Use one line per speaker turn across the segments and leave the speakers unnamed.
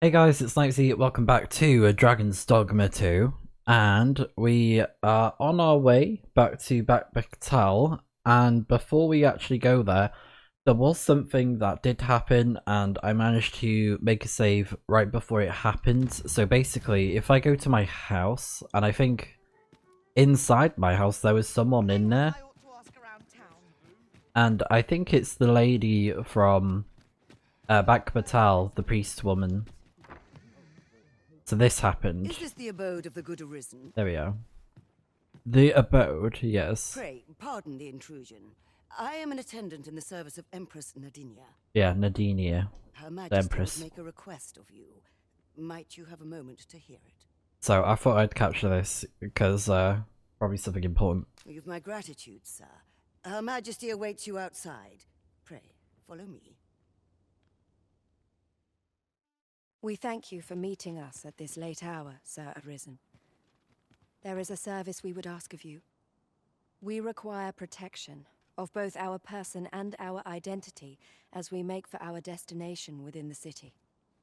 Hey guys, it's Snipezy. Welcome back to Dragon's Dogma 2, and we are on our way back to Batal. And before we actually go there, there was something that did happen, and I managed to make a save right before it happened. So basically, if I go to my house, and I think inside my house there was someone in there, and I think it's the lady from Back Batal, the priest woman. So this happened.
Is this the abode of the good arisen?
There we go. The abode, yes.
Pray, pardon the intrusion. I am an attendant in the service of Empress Nadinia.
Yeah, Nadinia.
Her Majesty
Empress.
would make a request of you. Might you have a moment to hear it?
So I thought I'd capture this because probably something important.
You've my gratitude, sir. Her Majesty awaits you outside. Pray, follow me.
We thank you for meeting us at this late hour, Sir Arisen. There is a service we would ask of you. We require protection of both our person and our identity as we make for our destination within the city.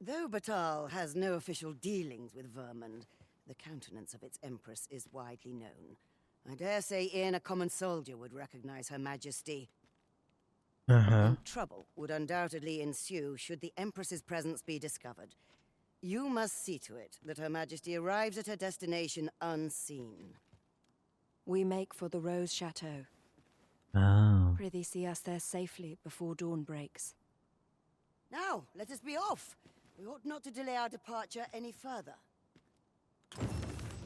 Though Batal has no official dealings with Vermund, the countenance of its Empress is widely known. I dare say even a common soldier would recognize Her Majesty. And trouble would undoubtedly ensue should the Empress's presence be discovered. You must see to it that Her Majesty arrives at her destination unseen.
We make for the Rose Chateau.
Oh.
Prithee see us there safely before dawn breaks.
Now, let us be off. We ought not to delay our departure any further.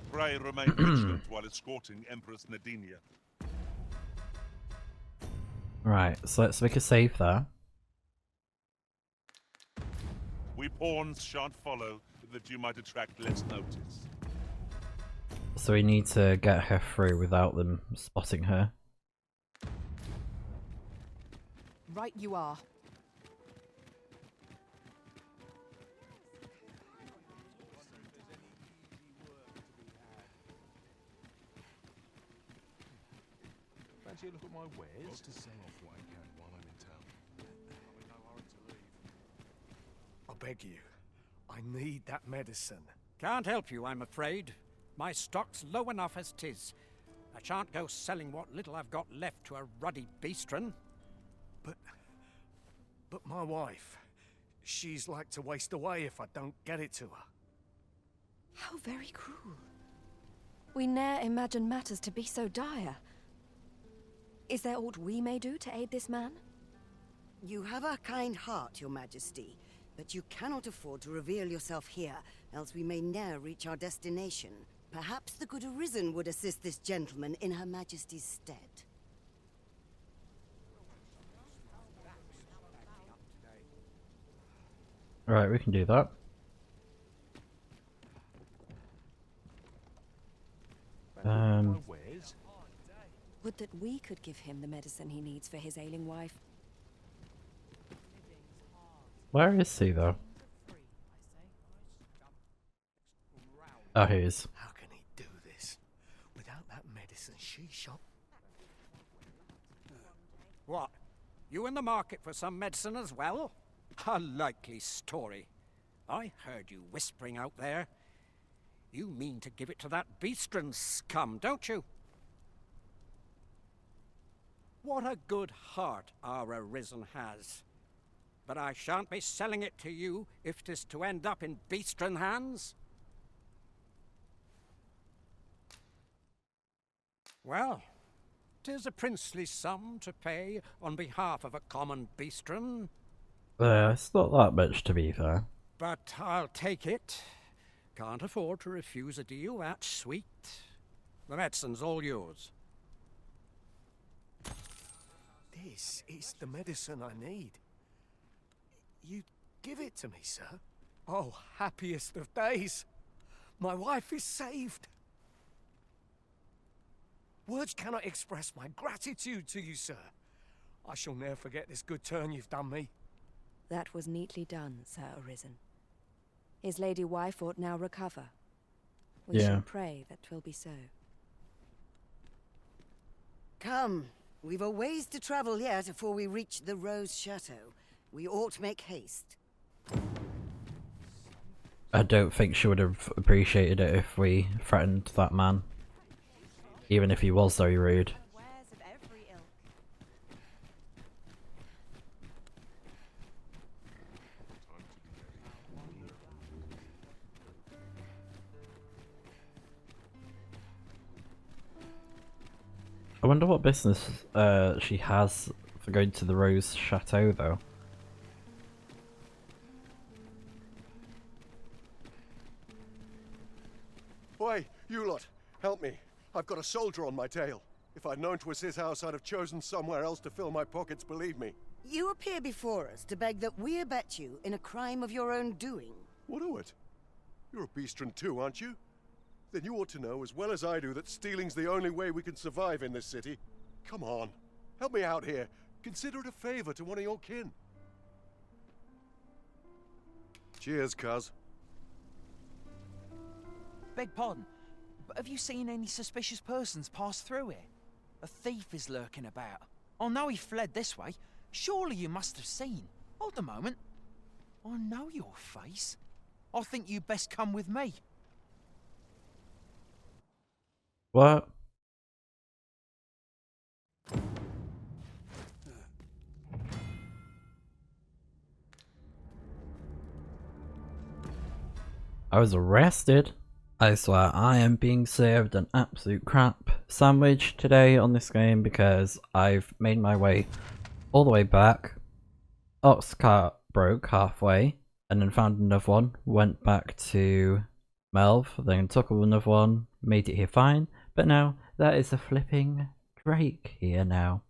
Pray remain vigilant while escorting Empress Nadinia.
Right, so let's make a save there.
We pawns shan't follow, that you might attract less notice.
So we need to get her through without them spotting her.
Right you are.
Fancy a look at my wares?
To sell off what I can while I'm in town. I'm in no hurry to leave.
I beg you, I need that medicine.
Can't help you, I'm afraid. My stock's low enough as 'tis. I shan't go selling what little I've got left to a ruddy beastren.
But my wife, she's like to waste away if I don't get it to her.
How very cruel. We ne'er imagined matters to be so dire. Is there aught we may do to aid this man?
You have a kind heart, Your Majesty, but you cannot afford to reveal yourself here, else we may ne'er reach our destination. Perhaps the good arisen would assist this gentleman in Her Majesty's stead.
Right, we can do that.
My wares?
Would that we could give him the medicine he needs for his ailing wife.
Where is he though? Oh, he is.
How can he do this? Without that medicine she shop?
What? You in the market for some medicine as well? A likely story. I heard you whispering out there. You mean to give it to that beastren scum, don't you? What a good heart our Arisen has. But I shan't be selling it to you if 'tis to end up in beastren hands. Well, 'tis a princely sum to pay on behalf of a common beastren,
It's not that much to be fair.
but I'll take it. Can't afford to refuse a deal that sweet. The medicine's all yours.
This is the medicine I need. You give it to me, sir? Oh, happiest of days. My wife is saved. Words cannot express my gratitude to you, sir. I shall never forget this good turn you've done me.
That was neatly done, Sir Arisen. His lady wife ought now recover. We
Yeah.
shall pray that 'twill be so.
Come, we've a ways to travel yet before we reach the Rose Chateau. We ought to make haste.
I don't think she would have appreciated it if we threatened that man. Even if he was very rude. I wonder what business she has for going to the Rose Chateau though.
Oi, you lot, help me. I've got a soldier on my tail. If I'd known 'twas his house, I'd have chosen somewhere else to fill my pockets, believe me.
You appear before us to beg that we abet you in a crime of your own doing.
What o' it? You're a beastron too, aren't you? Then you ought to know as well as I do that stealing's the only way we can survive in this city. Come on, help me out here. Consider it a favor to one of your kin. Cheers, cuz.
Beg pardon, but have you seen any suspicious persons pass through here? A thief is lurking about. I know he fled this way. Surely you must have seen. Hold a moment. I know your face. I think you'd best come with me.
What? I was arrested. I swear I am being served an absolute crap sandwich today on this game because I've made my way all the way back. Ox cart broke halfway and then found another one. Went back to Melv, then took another one, made it here fine. But now there is a flipping Drake here now.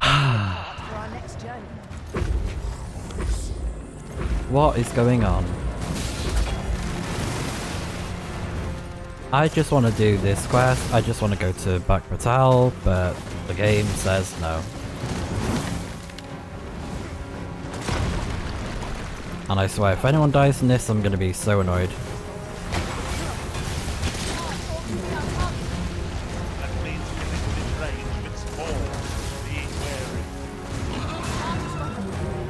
For our next journey.
What is going on? I just want to do this quest, I just want to go to Bakbatal, but the game says no. And I swear, if anyone dies in this, I'm going to be so annoyed.
That means within range of its fall. Be wary.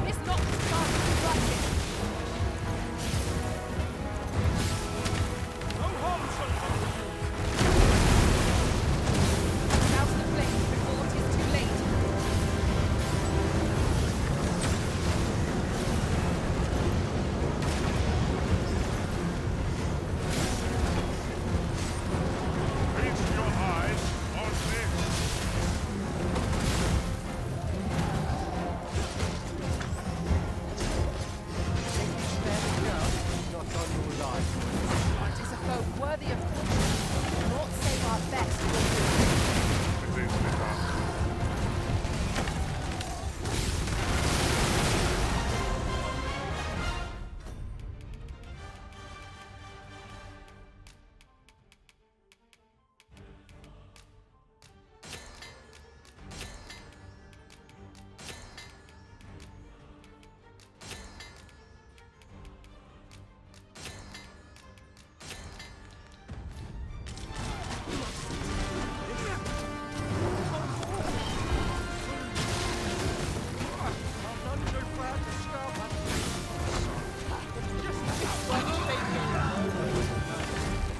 It's not the start of the racket. Out of the flames before it is too late.
Feast your eyes on this.
Not on your life.
It is a foe worthy of fortune. Not save our best will do.
It is enough.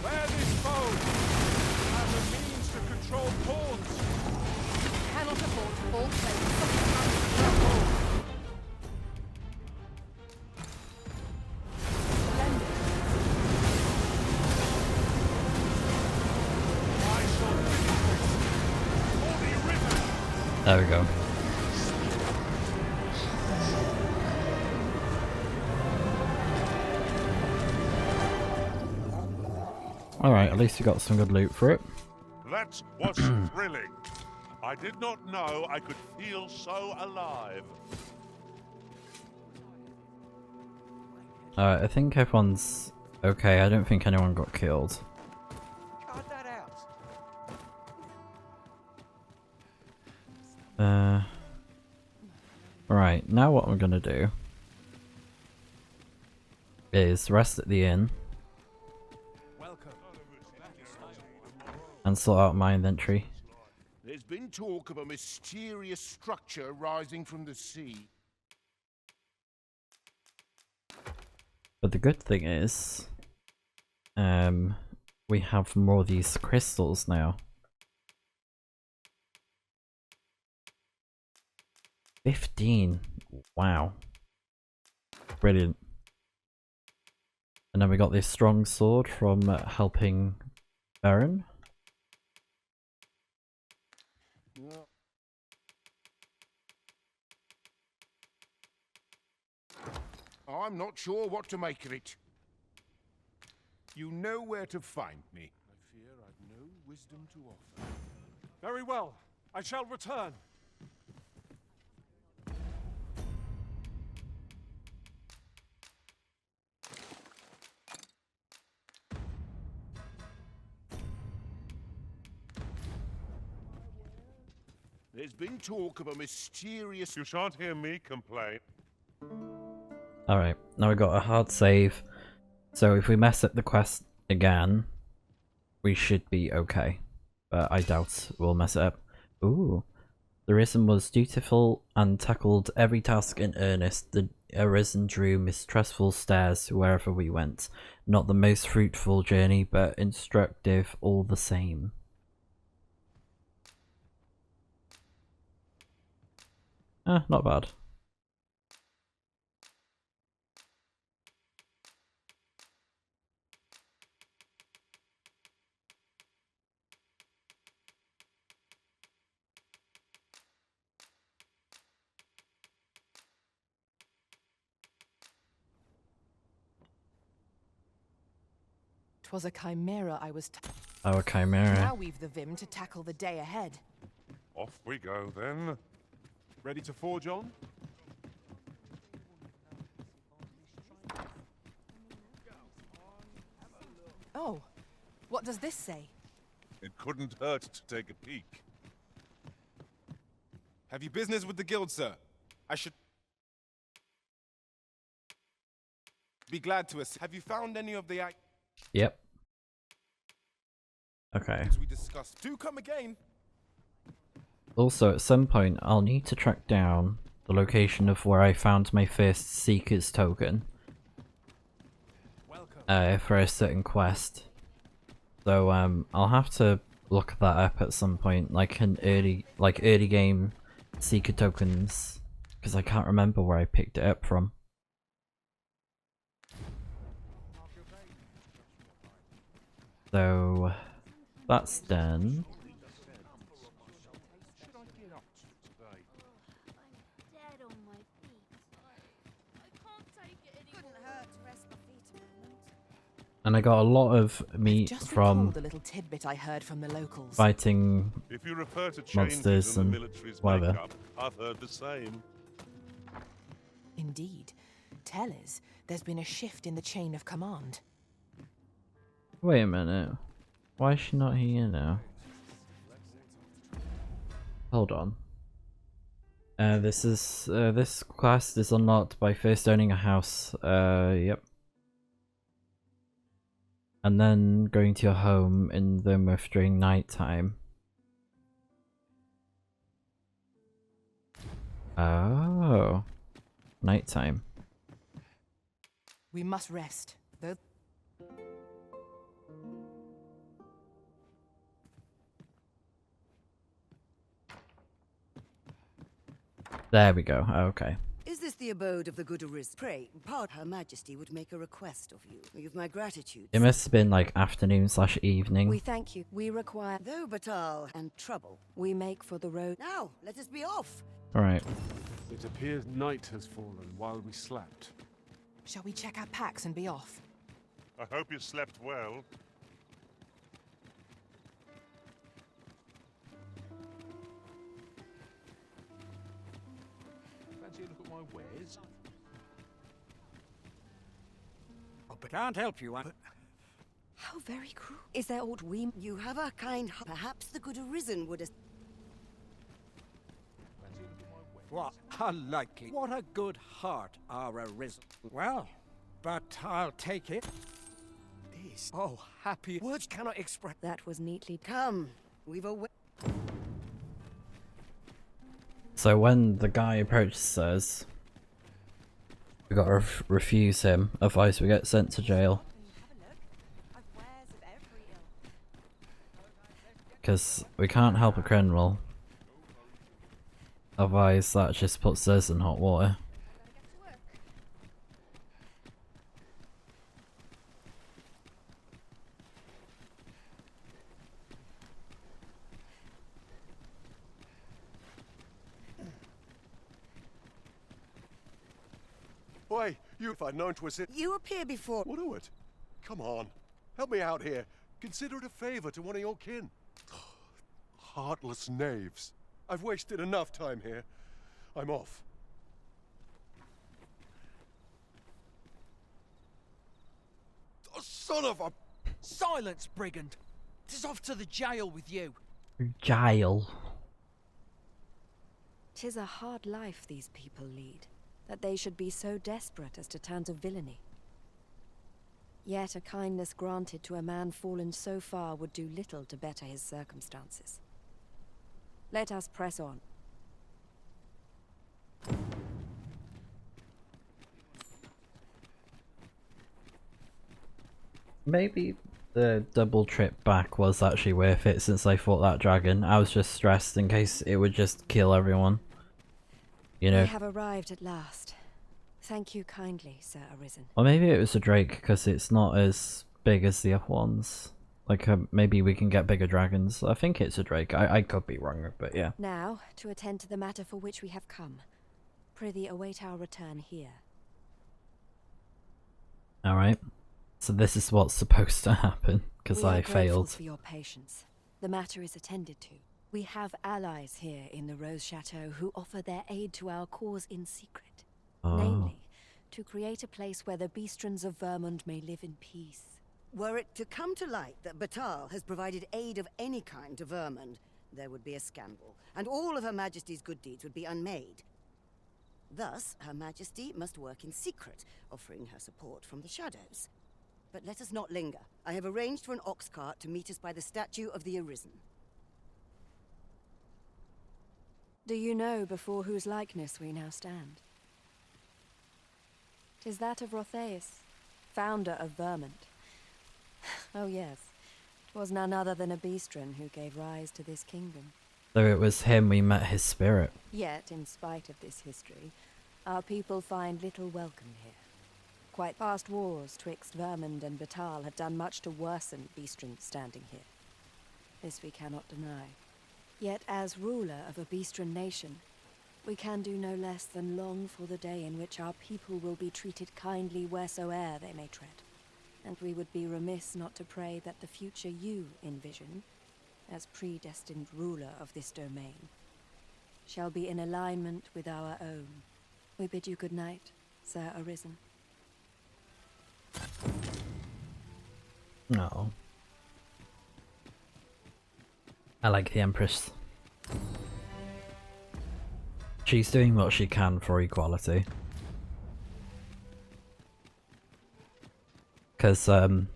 Where this foe has a means to control pawns.
Cannot afford to fall prey. Splendid.
I shall finish this. Holy river.
There we go. Alright, at least we got some good loot for it.
That was thrilling. I did not know I could feel so alive.
Alright, I think everyone's okay. I don't think anyone got killed.
Cut that out.
Right, now what I'm gonna do is rest at the inn and sort out my inventory.
There's been talk of a mysterious structure rising from the sea.
But the good thing is, we have more of these crystals now. 15. Wow. Brilliant. And then we got this strong sword from helping Baron.
I'm not sure what to make of it. You know where to find me.
I fear I've no wisdom to offer.
Very well. I shall return.
There's been talk of a mysterious...
You shan't hear me complain.
Alright, now we got a hard save. So if we mess up the quest again, we should be okay. But I doubt we'll mess it up. Ooh. The Arisen was dutiful and tackled every task in earnest. The Arisen drew mistrustful stares wherever we went. Not the most fruitful journey, but instructive all the same. Not bad.
Twas a chimera I was.
Oh, a chimera.
Now we've the vim to tackle the day ahead.
Off we go then.
Ready to forge on?
Oh, what does this say?
It couldn't hurt to take a peek.
Have you business with the guild, sir? I should be glad to assist. Have you found any of the
Yep. Okay.
items we discussed? Do come again.
Also, at some point, I'll need to track down the location of where I found my first Seeker's token. For a certain quest. So, I'll have to look that up at some point, like an early game Seeker tokens, because I can't remember where I picked it up from. So, that's done. And I got a lot of meat from
the little tidbit I heard from the locals.
fighting
If you refer to
monsters
changes in
and
the military's
whatever.
makeup, I've heard the same.
Indeed. Tell us, there's been a shift in the chain of command.
Wait a minute. Why is she not here now? Hold on. This quest is unlocked by first owning a house. Yep. And then going to your home in the Myth during night time. Oh. Nighttime.
We must rest, though.
There we go. Okay.
Is this the abode of the good Arisen? Pray, part Her Majesty would make a request of you. You've my gratitude.
It must have been like afternoon/evening.
We thank you. We require.
Though Batal and trouble.
We make for the road.
Now, let us be off.
Alright.
It appears night has fallen while we slept.
Shall we check our packs and be off?
I hope you slept well.
Fancy a look at my wares?
Can't help you,
How very cruel. Is there aught we...
You have a kind heart. Perhaps the good Arisen would...
What a likely... What a good heart our Arisen. Well, but I'll take it.
This. Oh, happy. Words cannot express.
That was neatly...
Come, we've a...
So when the guy approaches us, We gotta refuse him, otherwise we get sent to jail. Because we can't help a criminal. Otherwise that just puts us in hot water.
Why, you, if I'd known 'twas it.
You appear before.
What do it? Come on, help me out here. Consider it a favor to one of your kin. Heartless knaves. I've wasted enough time here. I'm off. Oh, son of a...
Silence, brigand! 'Tis off to the jail with you.
Jail.
'Tis a hard life these people lead, that they should be so desperate as to turn to villainy. Yet a kindness granted to a man fallen so far would do little to better his circumstances. Let us press on.
Maybe the double trip back was actually worth it since I fought that dragon. I was just stressed in case it would just kill everyone. You know?
We have arrived at last. Thank you kindly, Sir Arisen.
Or maybe it was a drake because it's not as big as the other ones. Like, maybe we can get bigger dragons. I think it's a drake. I could be wrong, but yeah.
Now, to attend to the matter for which we have come. Prithee await our return here.
Alright. So this is what's supposed to happen, because I failed.
We are grateful for your patience. The matter is attended to. We have allies here in the Rose Chateau who offer their aid to our cause in secret.
Oh.
Namely, to create a place where the Beastrons of Vermund may live in peace.
Were it to come to light that Batal has provided aid of any kind to Vermund, there would be a scandal, and all of Her Majesty's good deeds would be unmade. Thus, Her Majesty must work in secret, offering her support from the shadows. But let us not linger. I have arranged for an ox cart to meet us by the statue of the Arisen.
Do you know before whose likeness we now stand? 'Tis that of Rotheus, founder of Vermund. Oh yes, 'twas none other than a Beastron who gave rise to this kingdom.
So it was him we met his spirit.
Yet, in spite of this history, our people find little welcome here. Quite past wars twixt Vermund and Batal have done much to worsen Beastron's standing here. This we cannot deny. Yet as ruler of a Beastron nation, we can do no less than long for the day in which our people will be treated kindly wheresoe'er they may tread. And we would be remiss not to pray that the future you envision, as predestined ruler of this domain, shall be in alignment with our own. We bid you good night, Sir Arisen.
No. I like the Empress. She's doing what she can for equality. Because some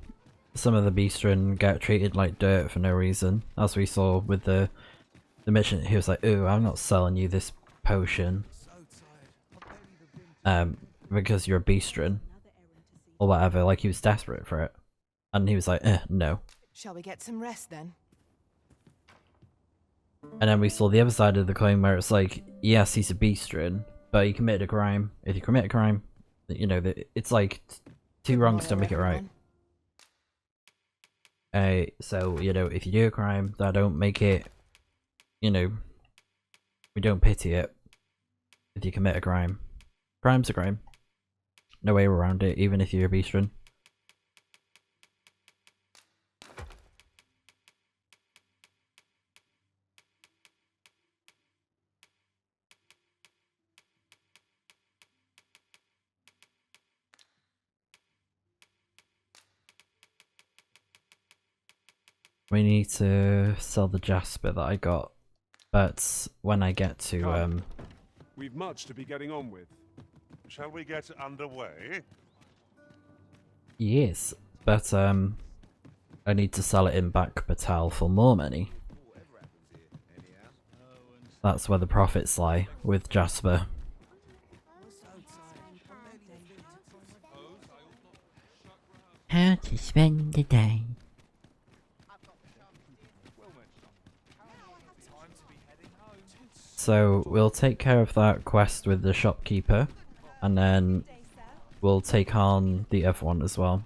of the Beastron get treated like dirt for no reason. As we saw with the mission, he was like, "Ooh, I'm not selling you this potion. Because you're a Beastron." Or whatever, like he was desperate for it. And he was like, no.
Shall we get some rest then?
And then we saw the other side of the coin where it's like, yes, he's a Beastron, but he committed a crime. If you commit a crime, you know, it's like two wrongs don't make it right. So, you know, if you do a crime, that don't make it, you know, we don't pity it. If you commit a crime. Crime's a crime. No way around it, even if you're a Beastron. We need to sell the Jasper that I got, but when I get to
We've much to be getting on with. Shall we get underway?
yes, but I need to sell it in back Batal for more money. That's where the profits lie with Jasper. How to spend the day. So we'll take care of that quest with the shopkeeper, and then we'll take on the other one as well.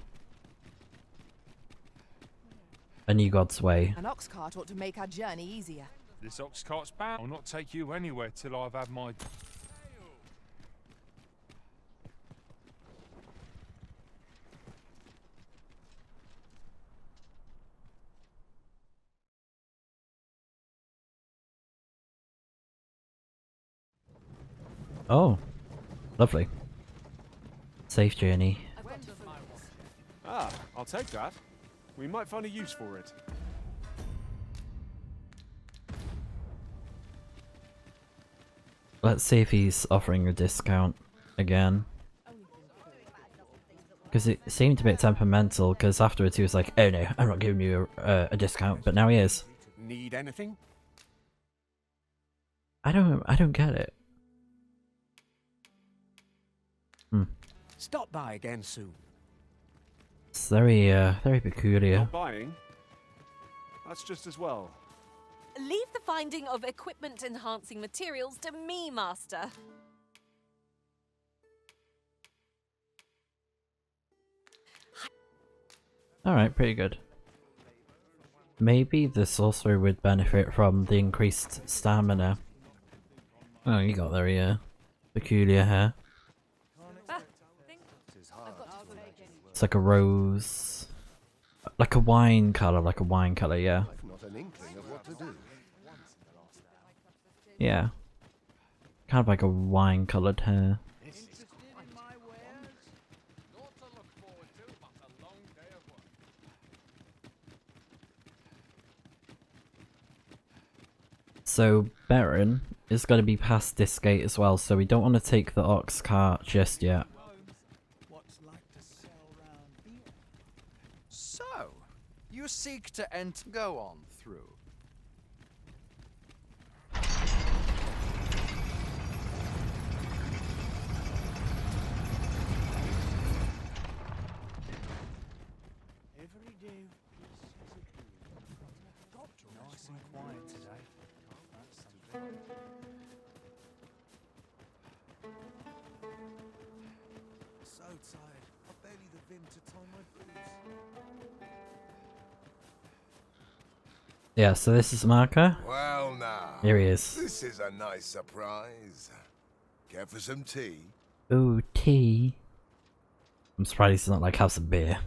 A New God's Way.
An ox cart ought to make our journey easier.
This ox cart's bound. I'll not take you anywhere till I've had my...
Oh, lovely. Safe journey.
Ah, I'll take that. We might find a use for it.
Let's see if he's offering a discount again. Because it seemed a bit temperamental, because afterwards he was like, oh no, I'm not giving you a discount, but now he is.
Need anything?
I don't get it.
Stop by again soon.
It's very, very peculiar.
Not buying? That's just as well.
Leave the finding of equipment-enhancing materials to me, Master.
Alright, pretty good. Maybe the sorcerer would benefit from the increased stamina. Oh, you got very, peculiar hair. It's like a rose. Like a wine colour, yeah.
Not an inkling of what to do.
Yeah. Kind of like a wine coloured hair. So Baron is going to be past this gate as well, so we don't want to take the ox cart just yet.
So, you seek to enter. Go on through.
Every day. Nice and quiet today. So tired. I've barely the vim to tie my boots.
Yeah, so this is Marker.
Well now.
Here he is.
This is a nice surprise. Care for some tea?
Ooh, tea. I'm surprised he's not like, have some beer.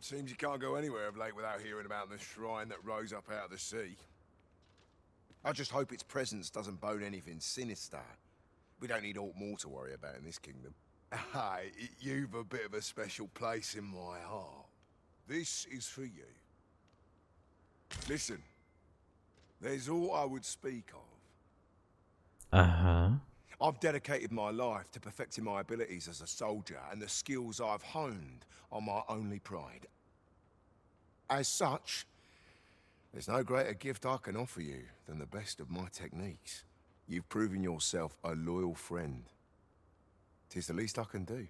Seems you can't go anywhere of late without hearing about the shrine that rose up out of the sea. I just hope its presence doesn't bode anything sinister. We don't need aught more to worry about in this kingdom. Aye, you've a bit of a special place in my heart. This is for you. Listen, there's all I would speak of.
Uh-huh.
I've dedicated my life to perfecting my abilities as a soldier, and the skills I've honed are my only pride. As such, there's no greater gift I can offer you than the best of my techniques. You've proven yourself a loyal friend. 'Tis the least I can do.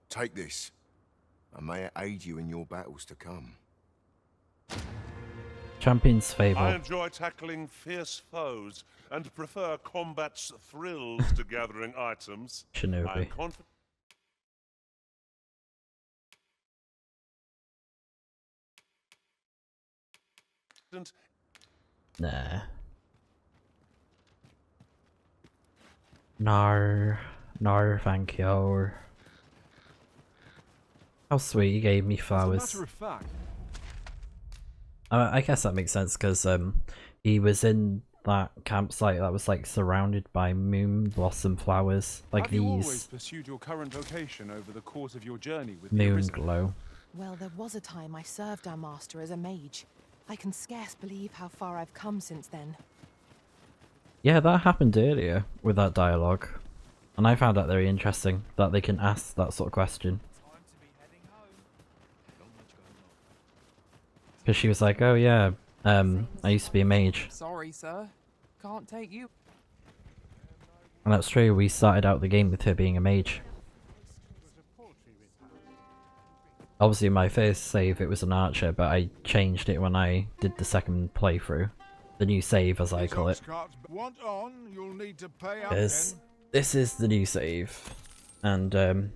Take this, and may it aid you in your battles to come.
Champion's favour.
I enjoy tackling fierce foes and prefer combat's thrills to gathering items.
Shinobi.
I'm confident.
Nah. No. No, thank you. How sweet, he gave me flowers.
As a matter of fact,
I guess that makes sense, because he was in that campsite that was like surrounded by moon blossom flowers, like
have you always
these
pursued your current vocation over the course of your journey with the
moon
Arisen?
glow.
Well, there was a time I served our master as a mage. I can scarce believe how far I've come since then.
Yeah, that happened earlier with that dialogue, and I found that very interesting that they can ask that sort of question. Because she was like, oh yeah, I used to be a mage.
Sorry, sir. Can't take you.
And that's true, we started out the game with her being a mage. Obviously my first save it was an archer, but I changed it when I did the second playthrough. The new save as I call it. This is the new save. And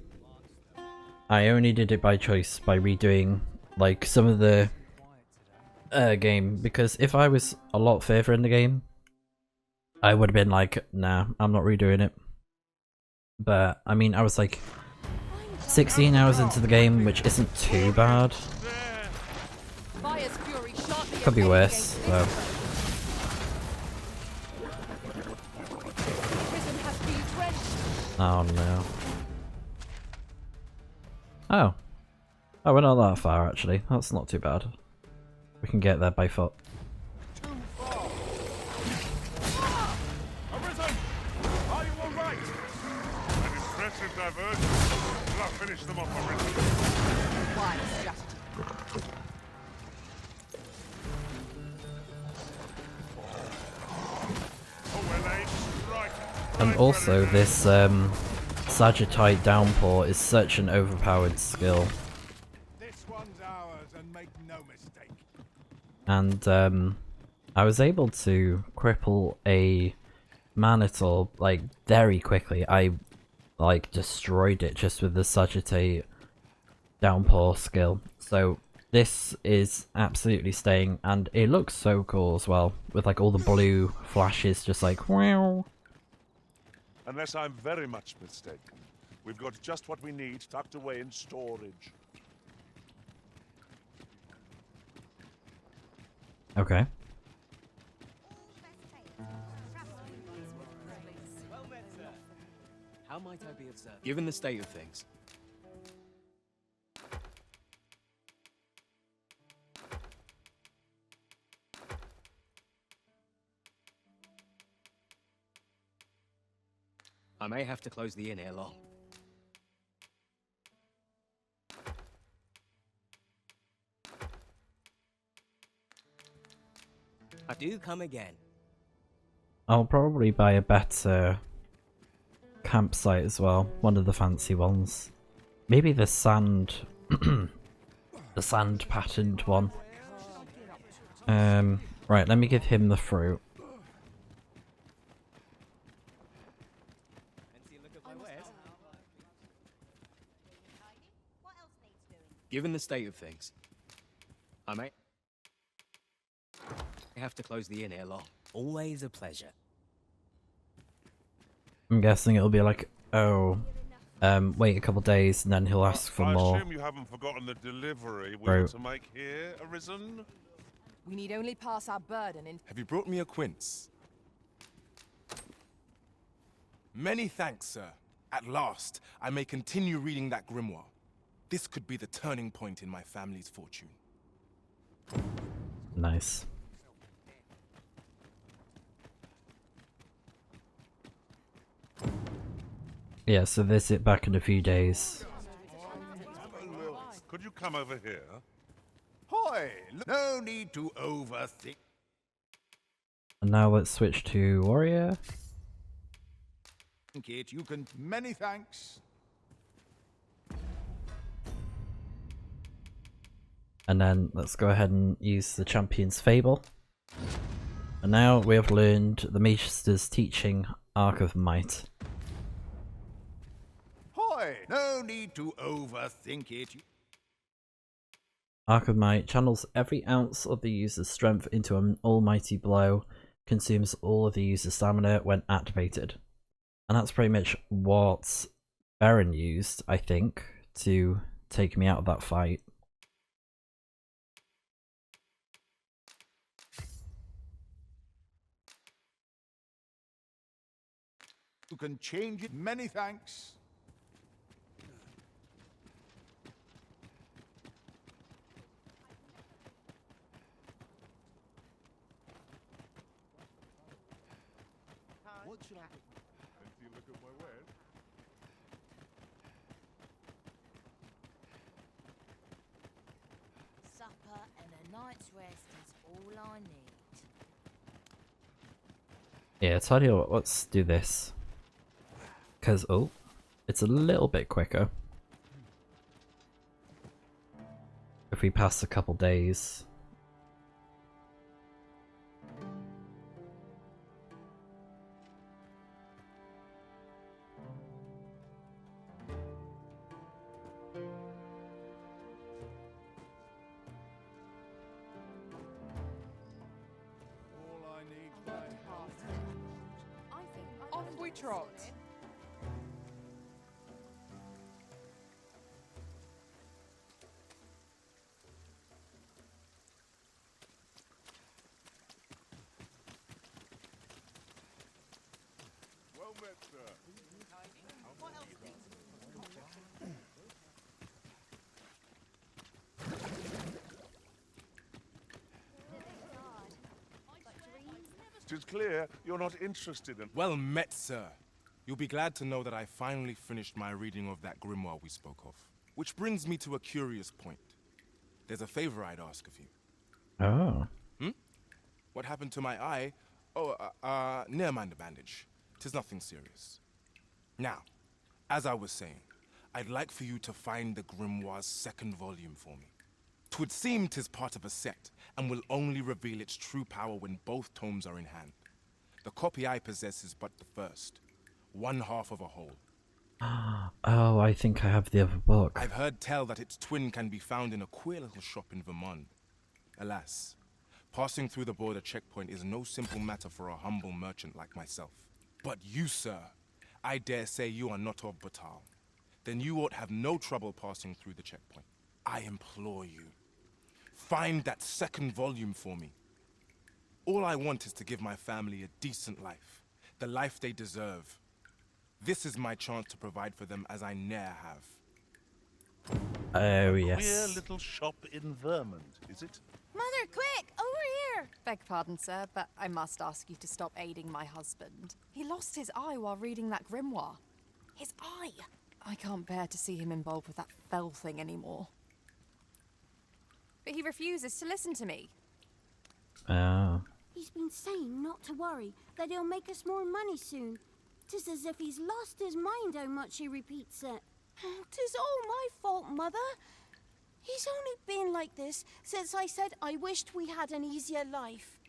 I only did it by choice by redoing like some of the game, because if I was a lot further in the game I would have been like, nah, I'm not redoing it. But I mean, I was like 16 hours into the game, which isn't too bad. Could be worse, though. Oh no. Oh. Oh, we're not that far actually. That's not too bad. We can get there by foot.
Finish them off
and also this Sagittite downpour is such an overpowered skill.
This one's ours, and make no mistake.
And I was able to cripple a Manitor like very quickly. I like destroyed it just with the Sagittite downpour skill. So this is absolutely staying, and it looks so cool as well, with like all the blue flashes just like wow.
Unless I'm very much mistaken, we've got just what we need tucked away in storage.
Okay.
How might I be of service? Given the state of things. I may have to close the inn ere long. I do come again.
I'll probably buy a better campsite as well, one of the fancy ones. Maybe the sand the sand patterned one. Right, let me give him the fruit.
Given the state of things, I may have to close the inn ere long. Always a pleasure.
I'm guessing it'll be like, oh, wait a couple days and then he'll ask for more.
I assume you haven't forgotten the delivery we were to make here, Arisen?
We need only pass our burden in.
Have you brought me a quince? Many thanks, sir. At last, I may continue reading that grimoire. This could be the turning point in my family's fortune.
Nice. Yeah, so visit back in a few days.
Could you come over here?
Hoy! No need to overthink.
And now let's switch to warrior.
It, you can. Many thanks.
And then let's go ahead and use the champion's fable. And now we have learned the Maester's teaching, Arc of Might.
Hoy! No need to overthink it.
Arc of Might channels every ounce of the user's strength into an almighty blow, consumes all of the user's stamina when activated. And that's pretty much what Baron used, I think, to take me out of that fight.
You can change it. Many thanks.
What should I... Fancy a look at my wares?
Supper and a night's rest is all I need.
Yeah, tell you what, let's do this. Because, oh, it's a little bit quicker. if we pass a couple days.
Off we trot.
Well met, sir.
Tis clear you're not interested in...
Well met, sir. You'll be glad to know that I finally finished my reading of that grimoire we spoke of. Which brings me to a curious point. There's a favor I'd ask of you.
Oh.
What happened to my eye? Oh, never mind the bandage. 'Tis nothing serious. Now, as I was saying, I'd like for you to find the grimoire's second volume for me. 'Twould seem 'tis part of a set, and will only reveal its true power when both tomes are in hand. The copy I possess is but the first, one half of a whole.
Oh, I think I have the other book.
I've heard tell that its twin can be found in a queer little shop in Vermont. Alas, passing through the border checkpoint is no simple matter for a humble merchant like myself. But you, sir, I dare say you are not of Batal. Then you ought have no trouble passing through the checkpoint. I implore you, find that second volume for me. All I want is to give my family a decent life, the life they deserve. This is my chance to provide for them as I ne'er have.
Oh,
Queer
yes.
little shop in Vermont, is it?
Mother, quick! Over here!
Beg pardon, sir, but I must ask you to stop aiding my husband. He lost his eye while reading that grimoire.
His eye!
I can't bear to see him involved with that fell thing anymore. But he refuses to listen to me.
Oh.
He's been saying not to worry, that he'll make us more money soon. 'Tis as if he's lost his mind how much he repeats it. Oh, 'tis all my fault, Mother. He's only been like this since I said I wished we had an easier life.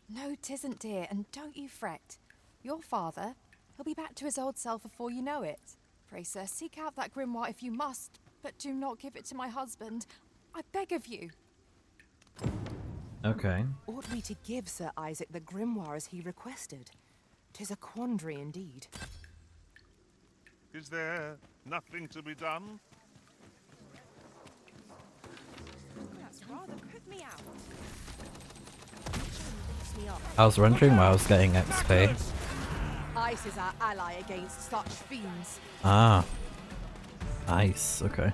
No, 'tisn't, dear, and don't you fret. Your father, he'll be back to his old self before you know it. Pray, sir, seek out that grimoire if you must, but do not give it to my husband. I beg of you.
Okay.
Ought we to give Sir Isaac the grimoire as he requested? 'Tis a quandary indeed.
Is there nothing to be done?
That's rather put me out.
I was wondering why I was getting XP.
Ice is our ally against such fiends.
Ah. Nice, okay.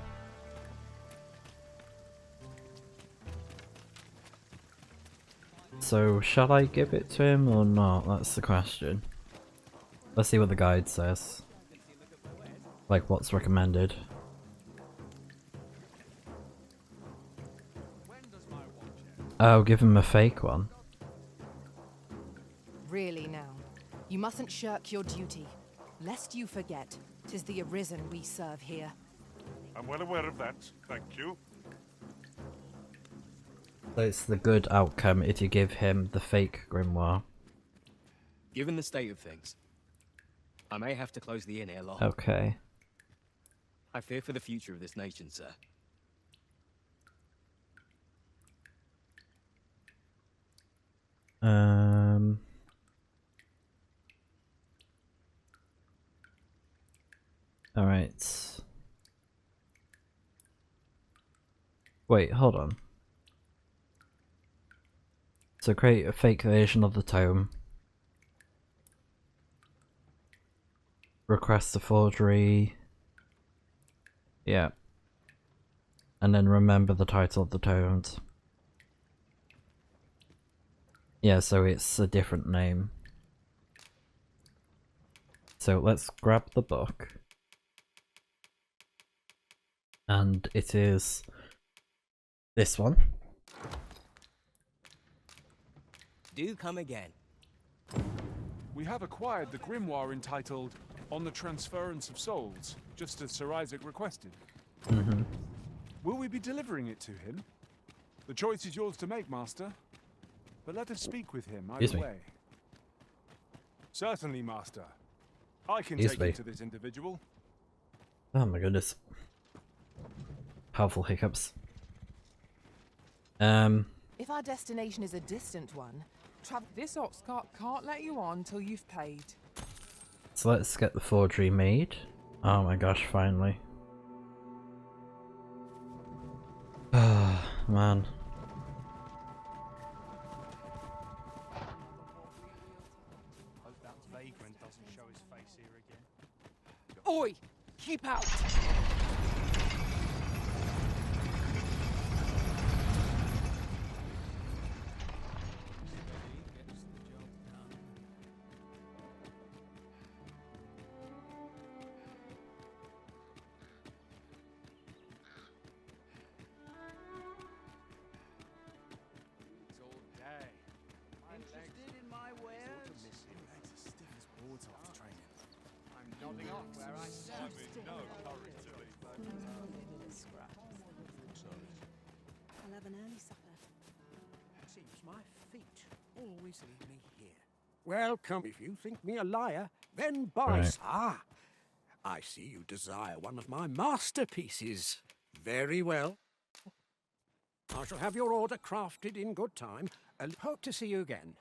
So, shall I give it to him or not? That's the question. Let's see what the guide says. Like, what's recommended. Oh, give him a fake one.
Really now, you mustn't shirk your duty. Lest you forget, 'tis the Arisen we serve here.
I'm well aware of that, thank you.
So it's the good outcome if you give him the fake grimoire.
Given the state of things, I may have to close the inn ere long.
Okay.
I fear for the future of this nation, sir.
Alright. Wait, hold on. So create a fake version of the tome. Request the forgery. Yeah. And then remember the title of the tomes. Yeah, so it's a different name. So let's grab the book. And it is this one.
Do come again.
We have acquired the grimoire entitled On the Transference of Souls, just as Sir Isaac requested.
Mm-hmm.
Will we be delivering it to him? The choice is yours to make, Master. But let us speak with him either way. Certainly, Master. I can take you to this individual.
Oh my goodness. Powerful hiccups.
If our destination is a distant one, this ox cart can't let you on till you've paid.
So let's get the forgery made. Oh my gosh, finally. Ah, man.
Hope that vagrant doesn't show his face here again.
Oi! Keep out!
I'll have an early supper.
Seems my feet always lead me here. Welcome. If you think me a liar, then buy.
Right.
Ah, I see you desire one of my masterpieces. Very well. I shall have your order crafted in good time, and hope to see you again.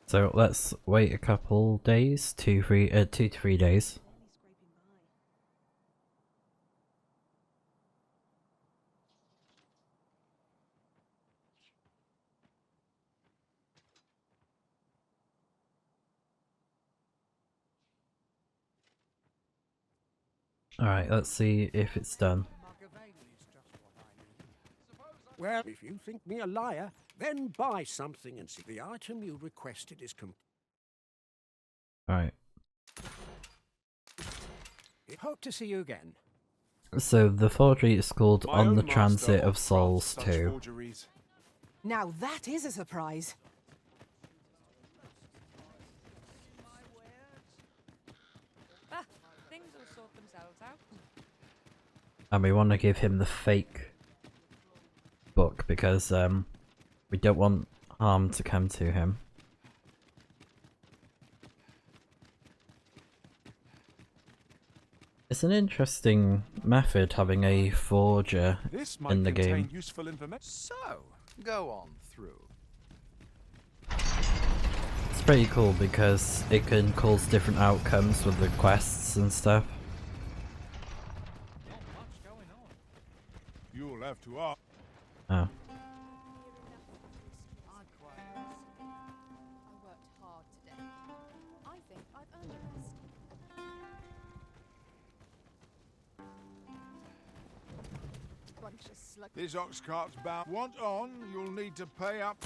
So let's wait a couple days, 2 to 3 days. Alright, let's see if it's done.
Well, if you think me a liar, then buy something and see the item you requested is complete.
Alright.
Hope to see you again.
So the forgery is called
My
On
own
the
master
Transit of
crafts
Souls
such
2.
forgeries.
Now that is a surprise.
Ah, things will sort themselves out.
And we want to give him the fake book because we don't want harm to come to him. It's an interesting method having a forger
This might
in the
contain
game.
useful information.
So, go on through.
It's pretty cool because it can cause different outcomes with the quests and stuff.
You'll have to ask.
Oh.
I worked hard today. I think I've earned a rest. Bunch of slug.
This ox cart's bound. Want on, you'll need to pay up.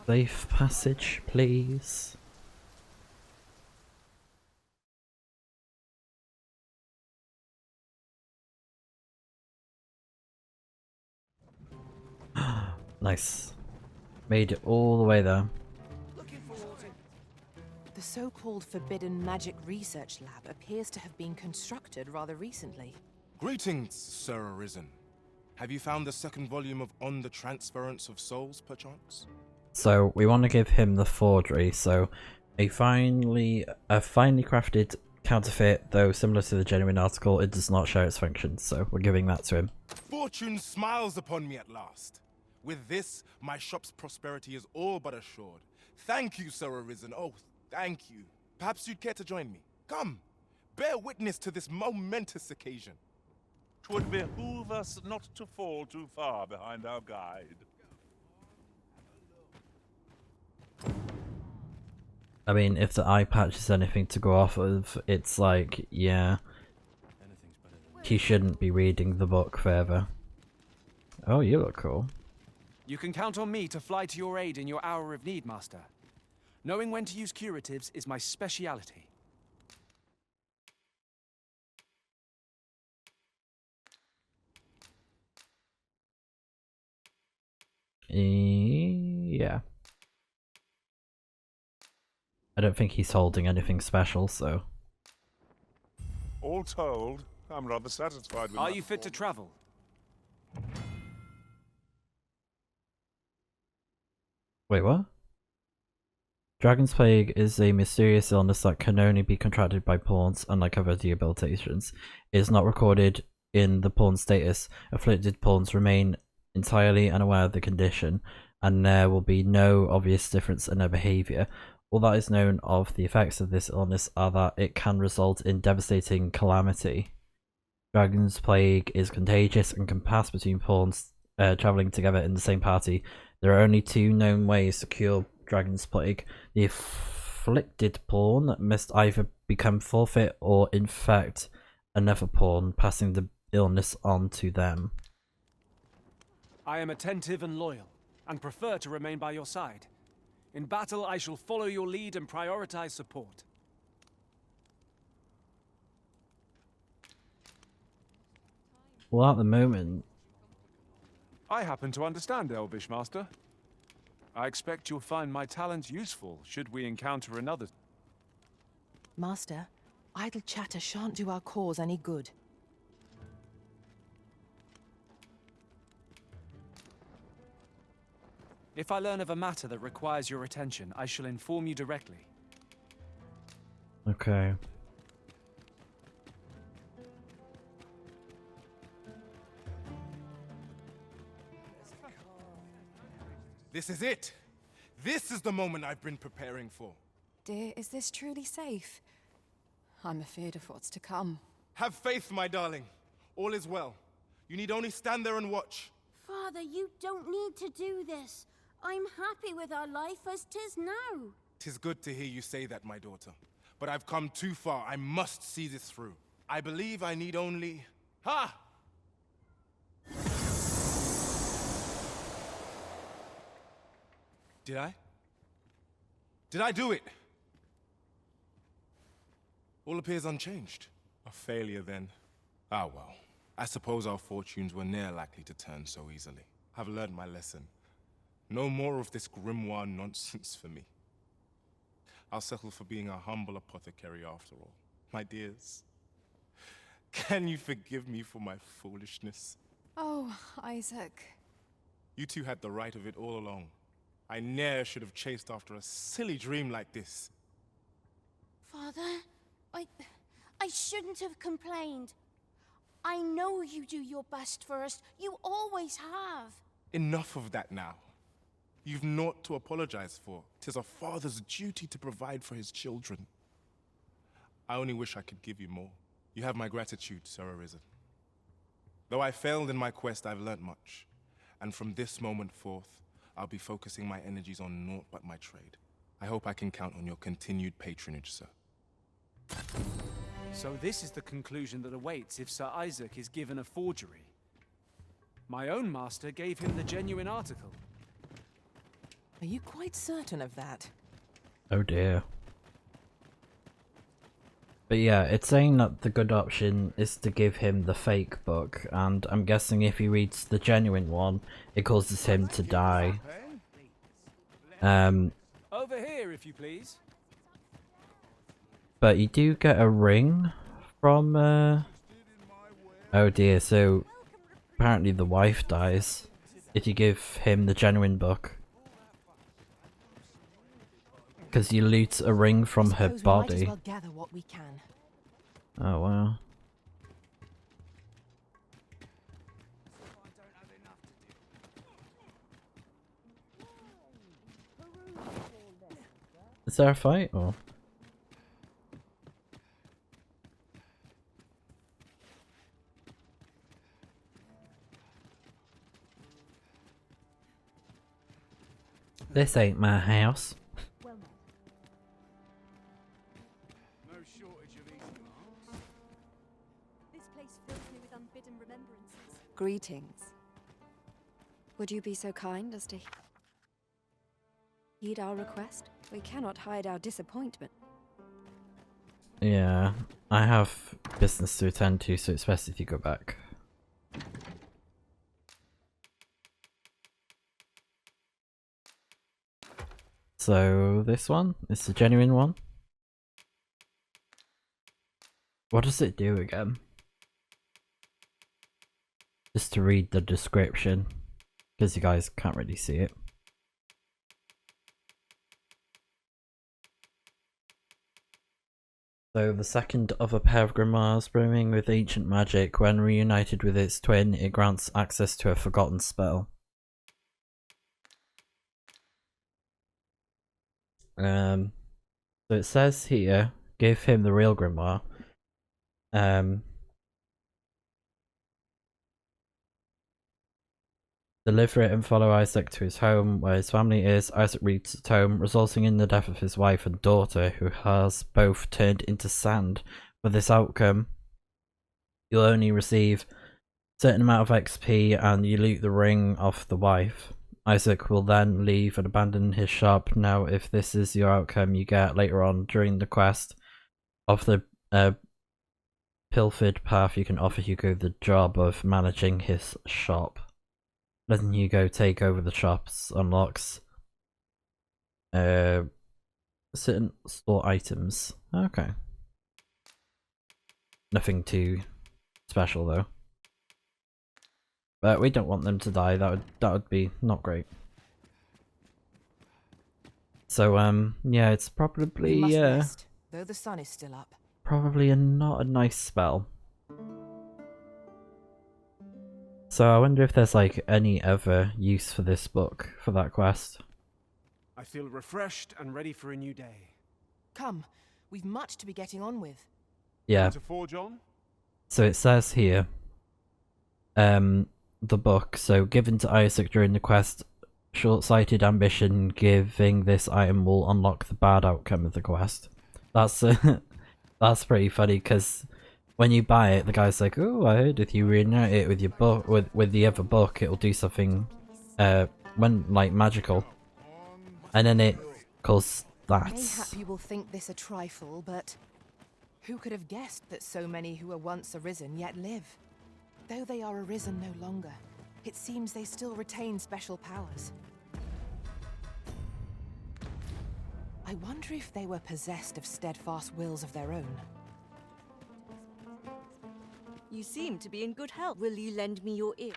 Safe passage, please. Nice. Made it all the way there.
The so-called Forbidden Magic Research Lab appears to have been constructed rather recently.
Greetings, Sir Arisen. Have you found the second volume of On the Transference of Souls, perchance?
So we want to give him the forgery, so a finely crafted counterfeit, though similar to the genuine article, it does not show its function, so we're giving that to him.
Fortune smiles upon me at last. With this, my shop's prosperity is all but assured. Thank you, Sir Arisen. Oh, thank you. Perhaps you'd care to join me. Come, bear witness to this momentous occasion.
'Twould behoove us not to fall too far behind our guide.
I mean, if the eye patch is anything to go off of, it's like, yeah, he shouldn't be reading the book further. Oh, you look cool.
You can count on me to fly to your aid in your hour of need, Master. Knowing when to use curatives is my speciality.
Yeah. I don't think he's holding anything special, so...
All told, I'm rather satisfied with
Are
my
you fit to travel?
Wait, what? Dragon's Plague is a mysterious illness that can only be contracted by pawns, unlike other debilitations. It is not recorded in the pawn status. Afflicted pawns remain entirely unaware of the condition, and there will be no obvious difference in their behavior. All that is known of the effects of this illness are that it can result in devastating calamity. Dragon's Plague is contagious and can pass between pawns traveling together in the same party. There are only two known ways to cure Dragon's Plague. The afflicted pawn must either become forfeit or infect another pawn, passing the illness on to them.
I am attentive and loyal, and prefer to remain by your side. In battle, I shall follow your lead and prioritize support.
Well, at the moment...
I happen to understand Elvish, Master. I expect you'll find my talents useful should we encounter another.
Master, idle chatter shan't do our cause any good.
If I learn of a matter that requires your attention, I shall inform you directly.
Okay.
This is it! This is the moment I've been preparing for.
Dear, is this truly safe? I'm afraid of what's to come.
Have faith, my darling. All is well. You need only stand there and watch.
Father, you don't need to do this. I'm happy with our life as 'tis now.
'Tis good to hear you say that, my daughter. But I've come too far. I must see this through. I believe I need only... Ha! Did I? Did I do it? All appears unchanged. A failure, then. Ah, well. I suppose our fortunes were ne'er likely to turn so easily. I've learned my lesson. No more of this grimoire nonsense for me. I'll settle for being a humble apothecary after all. My dears, can you forgive me for my foolishness?
Oh, Isaac.
You two had the right of it all along. I ne'er should have chased after a silly dream like this.
Father, I shouldn't have complained. I know you do your best for us. You always have.
Enough of that now. You've naught to apologize for. 'Tis a father's duty to provide for his children. I only wish I could give you more. You have my gratitude, Sir Arisen. Though I failed in my quest, I've learnt much. And from this moment forth, I'll be focusing my energies on naught but my trade. I hope I can count on your continued patronage, sir.
So this is the conclusion that awaits if Sir Isaac is given a forgery. My own master gave him the genuine article.
Are you quite certain of that?
Oh dear. But yeah, it's saying that the good option is to give him the fake book, and I'm guessing if he reads the genuine one, it causes him to die.
Over here, if you please.
But you do get a ring from, oh dear, so apparently the wife dies if you give him the genuine book. Because you loot a ring from her body.
We might as well gather what we can.
Oh wow. Is there a fight or? This ain't my house.
Greetings. Would you be so kind as to heed our request? We cannot hide our disappointment.
Yeah, I have business to attend to, so it's best if you go back. So this one is the genuine one. What does it do again? Just to read the description, because you guys can't really see it. So the second of a pair of grimoires brimming with ancient magic. When reunited with its twin, it grants access to a forgotten spell. So it says here, give him the real grimoire. Deliver it and follow Isaac to his home, where his family is. Isaac reads the tome, resulting in the death of his wife and daughter, who has both turned into sand. For this outcome, you'll only receive a certain amount of XP, and you loot the ring off the wife. Isaac will then leave and abandon his shop. Now, if this is your outcome, you get later on during the quest of the pilfered path, you can offer Hugo the job of managing his shop. Letting Hugo take over the shops unlocks certain store items. Okay. Nothing too special though. But we don't want them to die. That would be not great. So yeah, it's probably
We must rest, though the sun is still up.
Probably not a nice spell. So I wonder if there's like any other use for this book, for that quest.
I feel refreshed and ready for a new day.
Come, we've much to be getting on with.
Yeah.
To forge on?
So it says here, the book, so given to Isaac during the quest, short-sighted ambition, giving this item will unlock the bad outcome of the quest. That's that's pretty funny, because when you buy it, the guy's like, "Oh, I heard if you reunite it with your book, with the other book, it'll do something, like magical," and then it calls that.
Mayhap you will think this a trifle, but who could have guessed that so many who were once arisen yet live? Though they are arisen no longer, it seems they still retain special powers. I wonder if they were possessed of steadfast wills of their own.
You seem to be in good health. Will you lend me your ear?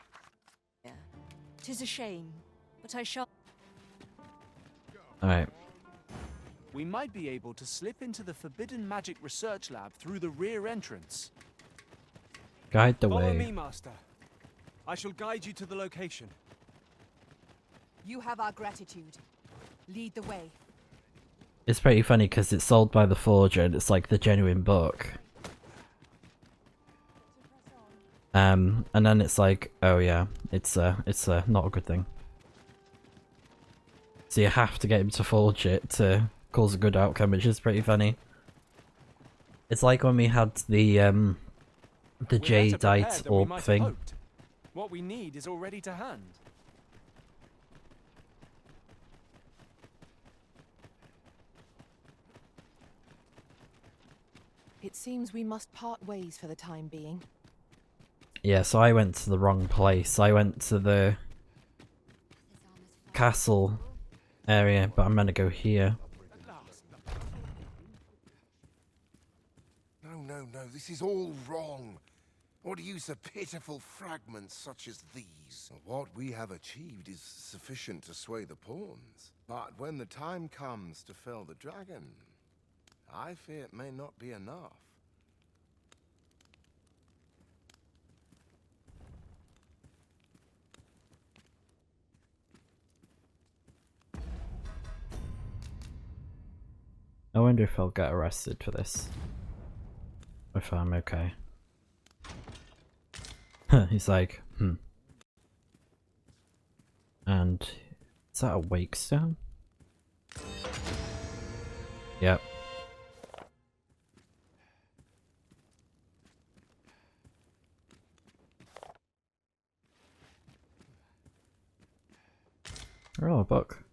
'Tis a shame, but I shall.
Alright.
We might be able to slip into the Forbidden Magic Research Lab through the rear entrance.
Guide the
Follow
way.
me, Master. I shall guide you to the location.
You have our gratitude. Lead the way.
It's pretty funny because it's sold by the forger and it's like the genuine book. And then it's like, oh yeah, it's not a good thing. So you have to get him to forge it to cause a good outcome, which is pretty funny. It's like when we had the jadeite orb thing.
What we need is already to hand.
It seems we must part ways for the time being.
Yeah, so I went to the wrong place. I went to the castle area, but I'm gonna go here.
No, this is all wrong. What use of pitiful fragments such as these? What we have achieved is sufficient to sway the pawns. But when the time comes to fell the dragon, I fear it may not be enough.
I wonder if I'll get arrested for this. If I'm okay. He's like, And is that a wake stone? Yep. Oh, a book.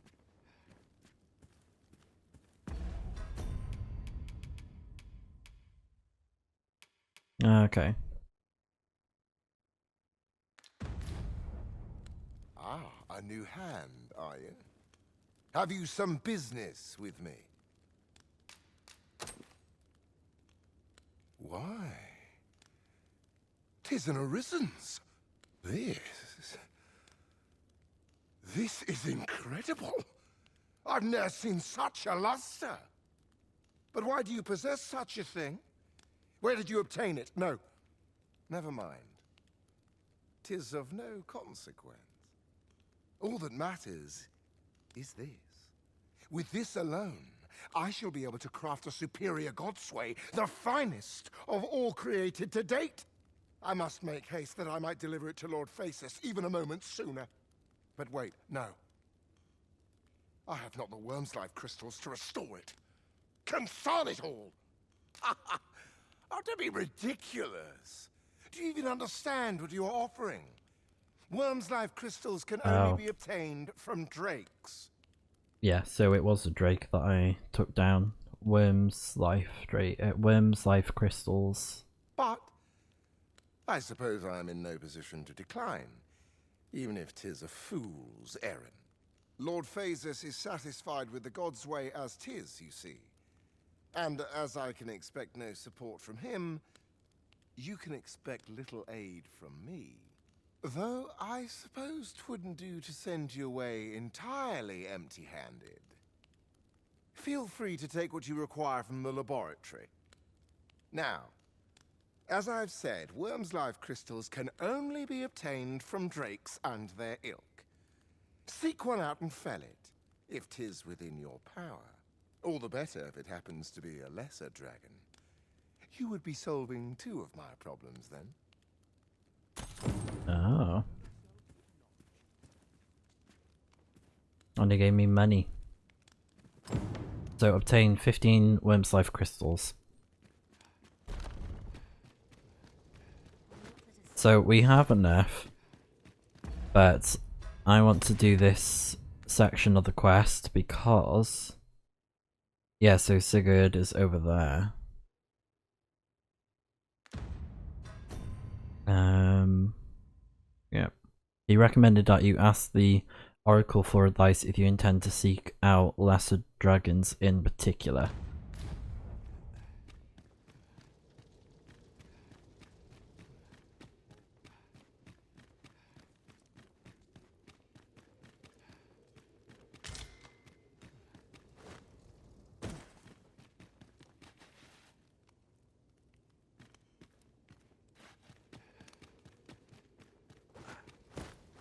Okay.
Ah, a new hand, are you? Have you some business with me? Why? 'Tis an Arisen's. This is incredible. I've never seen such a luster. But why do you possess such a thing? Where did you obtain it? No, never mind. 'Tis of no consequence. All that matters is this. With this alone, I shall be able to craft a superior godsway, the finest of all created to date. I must make haste that I might deliver it to Lord Phasis even a moment sooner. But wait, no. I have not the worm's life crystals to restore it. Confound it all! Oh, don't be ridiculous. Do you even understand what you're offering? Worm's life crystals can only be obtained from drakes.
Yeah, so it was a drake that I took down. Worm's life crystals.
But I suppose I am in no position to decline, even if 'tis a fool's errand. Lord Phasis is satisfied with the God's way as 'tis, you see. And as I can expect no support from him, you can expect little aid from me. Though I suppose 'twouldn't do to send you away entirely empty-handed. Feel free to take what you require from the laboratory. Now, as I've said, worm's life crystals can only be obtained from drakes and their ilk. Seek one out and fell it, if 'tis within your power. All the better if it happens to be a lesser dragon. You would be solving 2 of my problems then.
Oh. And they gave me money. So obtain 15 worm's life crystals. So we have enough, but I want to do this section of the quest because... Yeah, so Sigurd is over there. Yeah. He recommended that you ask the Oracle for advice if you intend to seek out lesser dragons in particular.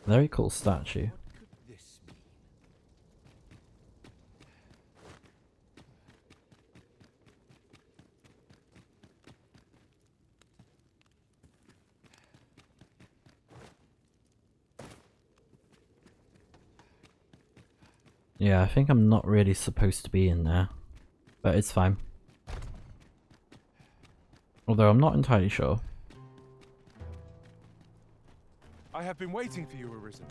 Very cool statue. Yeah, I think I'm not really supposed to be in there, but it's fine. Although I'm not entirely sure.
I have been waiting for you, Arisen.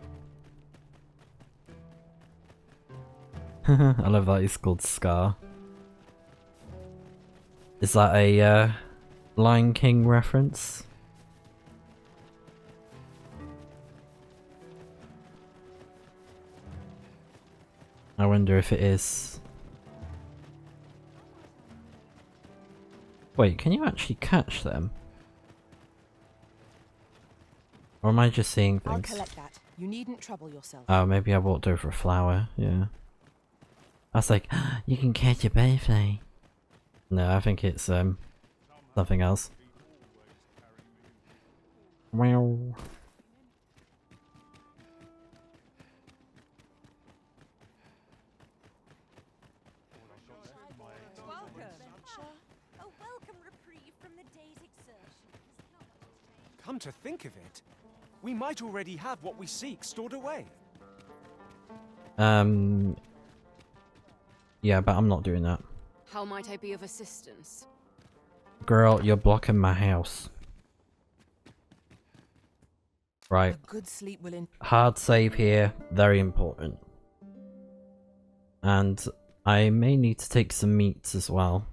I love that he's called Scar. Is that a Lion King reference? I wonder if it is. Wait, can you actually catch them? Or am I just seeing things?
I'll collect that. You needn't trouble yourself.
Oh, maybe I walked over a flower, yeah. I was like, you can catch a butterfly. No, I think it's something else. Wow.
A welcome reprieve from the day's exertions.
Come to think of it, we might already have what we seek stored away.
Yeah, but I'm not doing that.
How might I be of assistance?
Girl, you're blocking my house. Right.
A good sleep will
Hard save here, very important. And I may need to take some meats as well.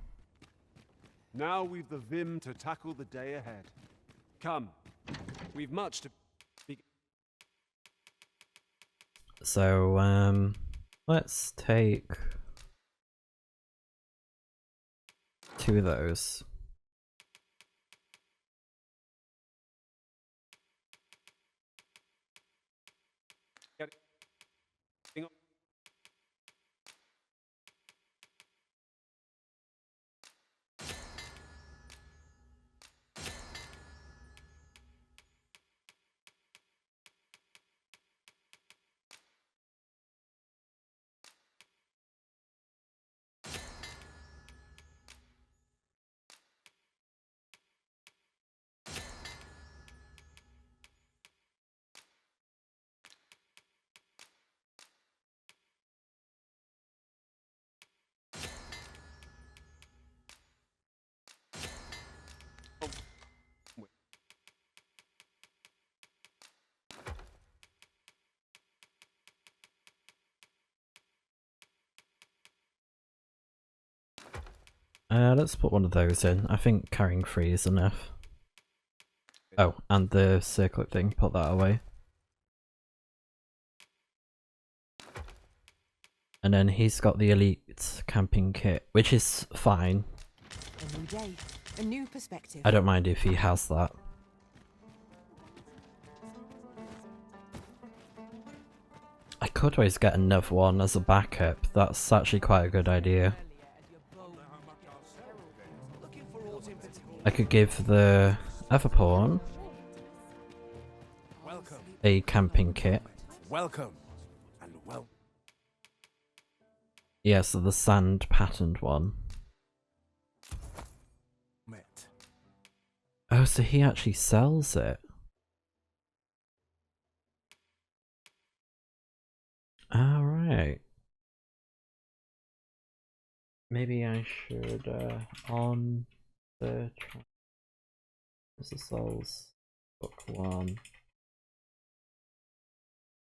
Now we've the vim to tackle the day ahead. Come, we've much to be...
So, Let's take 2 of those. Let's put one of those in. I think carrying 3 is enough. Oh, and the circlet thing, put that away. And then he's got the elite camping kit, which is fine.
A new day, a new perspective.
I don't mind if he has that. I could always get another one as a backup. That's actually quite a good idea. I could give the other pawn a camping kit.
Welcome and well.
Yeah, so the sand patterned one.
Met.
Oh, so he actually sells it. Alright. Maybe I should, on the Souls book 1.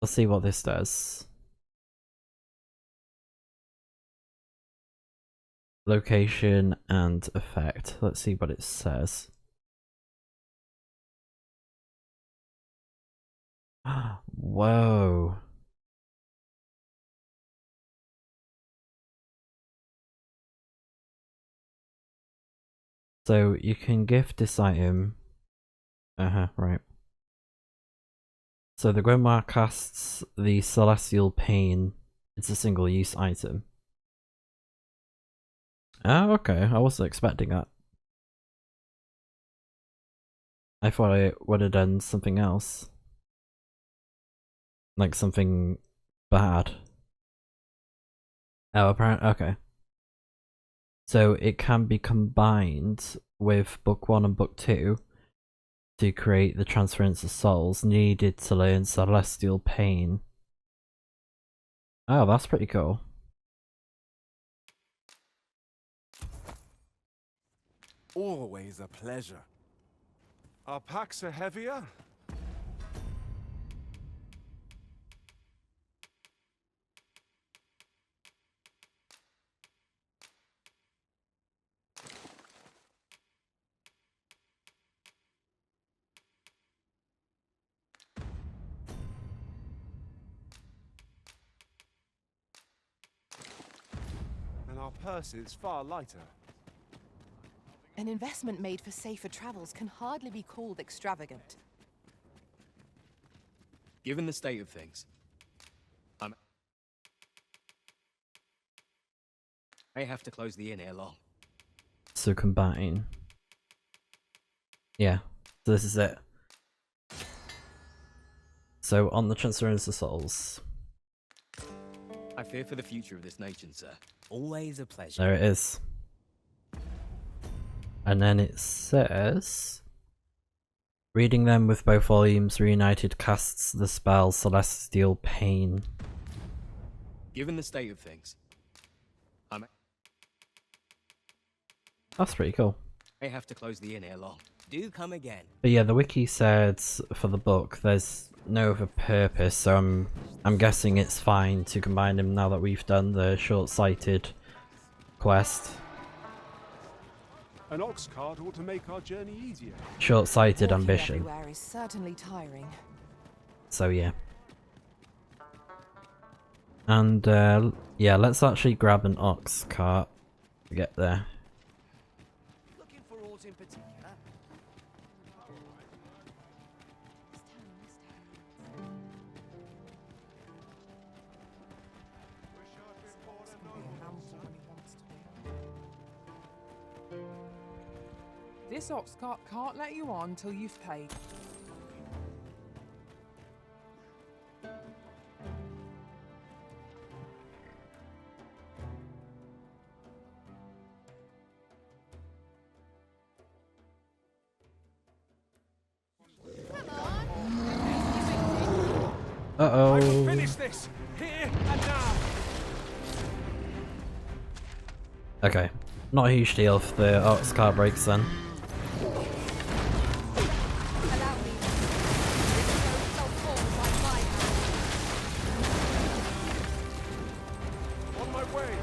Let's see what this does. Location and effect. Let's see what it says. Whoa. So you can gift this item. Right. So the grimoire casts the celestial pain. It's a single use item. Oh, okay. I wasn't expecting that. I thought I would have done something else. Like something bad. Oh, apparently, okay. So it can be combined with book 1 and book 2 to create the transference of souls needed to learn celestial pain. Oh, that's pretty cool.
Always a pleasure.
Our packs are heavier? And our purses far lighter.
An investment made for safer travels can hardly be called extravagant.
Given the state of things, I may have to close the inn ere long.
So combine. Yeah, so this is it. So on the transference of souls.
I fear for the future of this nation, sir. Always a pleasure.
There it is. And then it says, reading them with both volumes reunited casts the spell Celestial Pain.
Given the state of things,
That's pretty cool.
I have to close the inn ere long. Do come again.
But yeah, the wiki said for the book there's no other purpose, so I'm guessing it's fine to combine them now that we've done the short-sighted quest.
An ox cart ought to make our journey easier.
Short-sighted
Walking
ambition.
everywhere is certainly tiring.
So yeah. And yeah, let's actually grab an ox cart to get there.
Looking for aught in particular?
This ox cart can't let you on till you've paid.
Uh-oh.
I will finish this here and now.
Okay, not a huge deal if the ox cart breaks then.
On my way.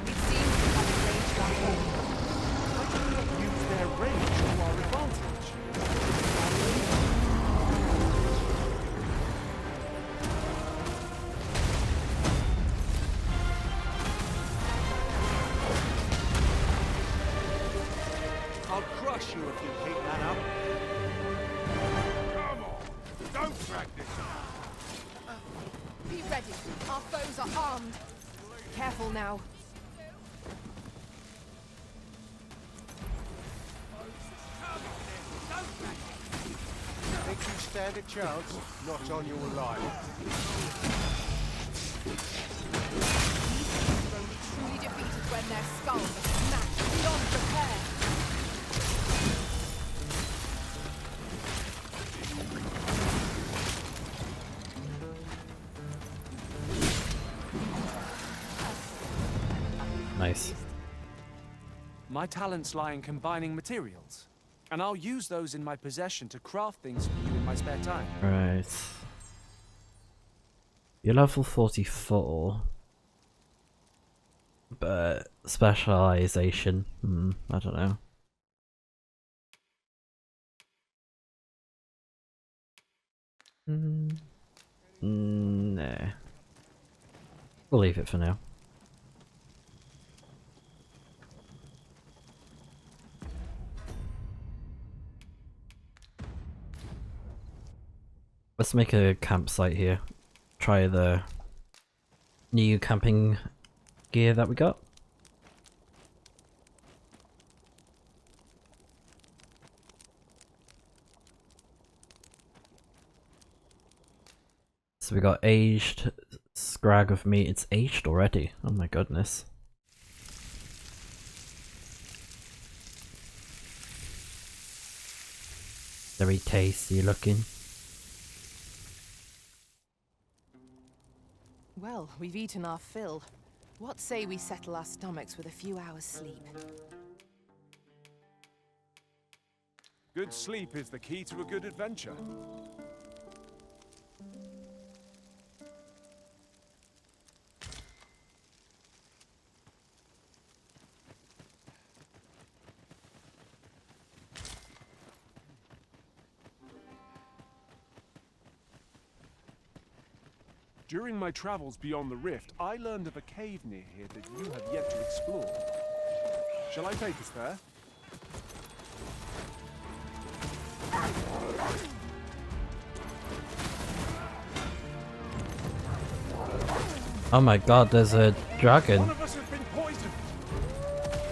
It seems to have arranged our home. I do not use their range to our advantage.
I'll crush you if you keep that up.
Come on! Don't drag this
Be ready. Our foes are armed. Careful now.
Think you stand a chance? Not on your life.
These are only truly defeated when their skulls are smashed beyond repair.
Nice.
My talents lie in combining materials, and I'll use those in my possession to craft things for you in my spare time.
Right. You're level 44. But specialization, I don't know. Nah. We'll leave it for now. Let's make a campsite here. Try the new camping gear that we got. So we got aged scrag of meat. It's aged already. Oh my goodness. Very tasty looking.
Well, we've eaten our fill. What say we settle our stomachs with a few hours' sleep?
Good sleep is the key to a good adventure. During my travels beyond the rift, I learned of a cave near here that you have yet to explore. Shall I take us there?
Oh my god, there's a dragon.
One of us has been poisoned.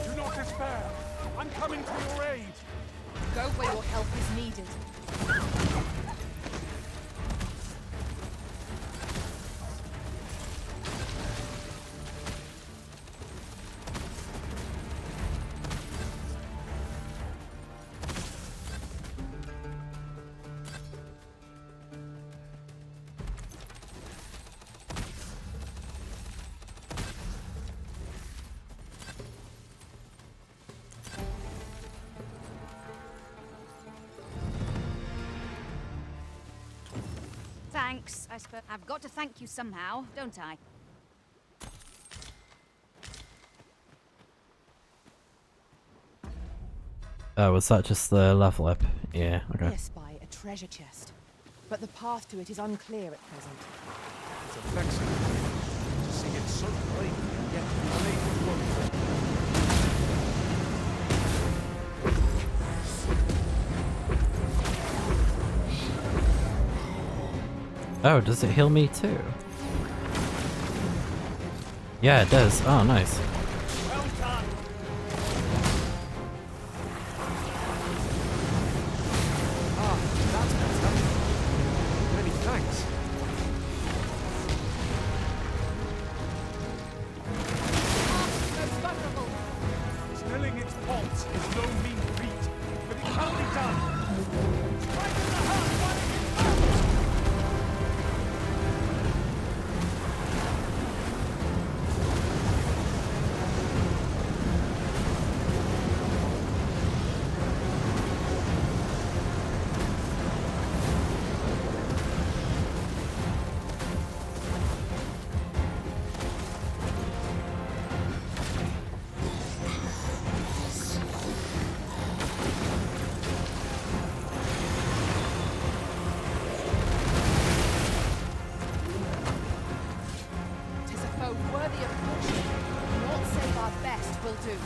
Do not despair. I'm coming to your aid.
Go where your help is needed.
Thanks, I suppose. I've got to thank you somehow, don't I?
Oh, was that just the level up? Yeah, okay.
I spy a treasure chest, but the path to it is unclear at present.
It's a vexing. see it so plainly and yet unable to overcome.
Oh, does it heal me too? Yeah, it does. Oh, nice.
Well done! Ah, that's better. Many thanks.
Most vulnerable.
Stilling its pulse is no mean feat, but it can be done. Strike in the heart while it is hot!
Tis a foe worthy of caution. Naught save our best will do.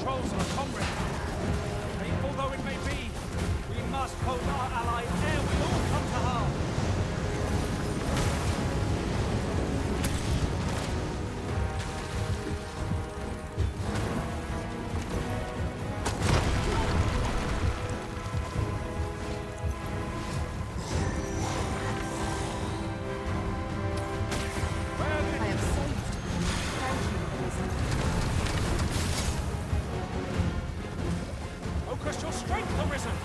Trolls are a comrade. Painful though it may be, we must hold our ally ere we all come to harm.
I am saved. Thank you, Arisen.
Focus your strength, Arisen!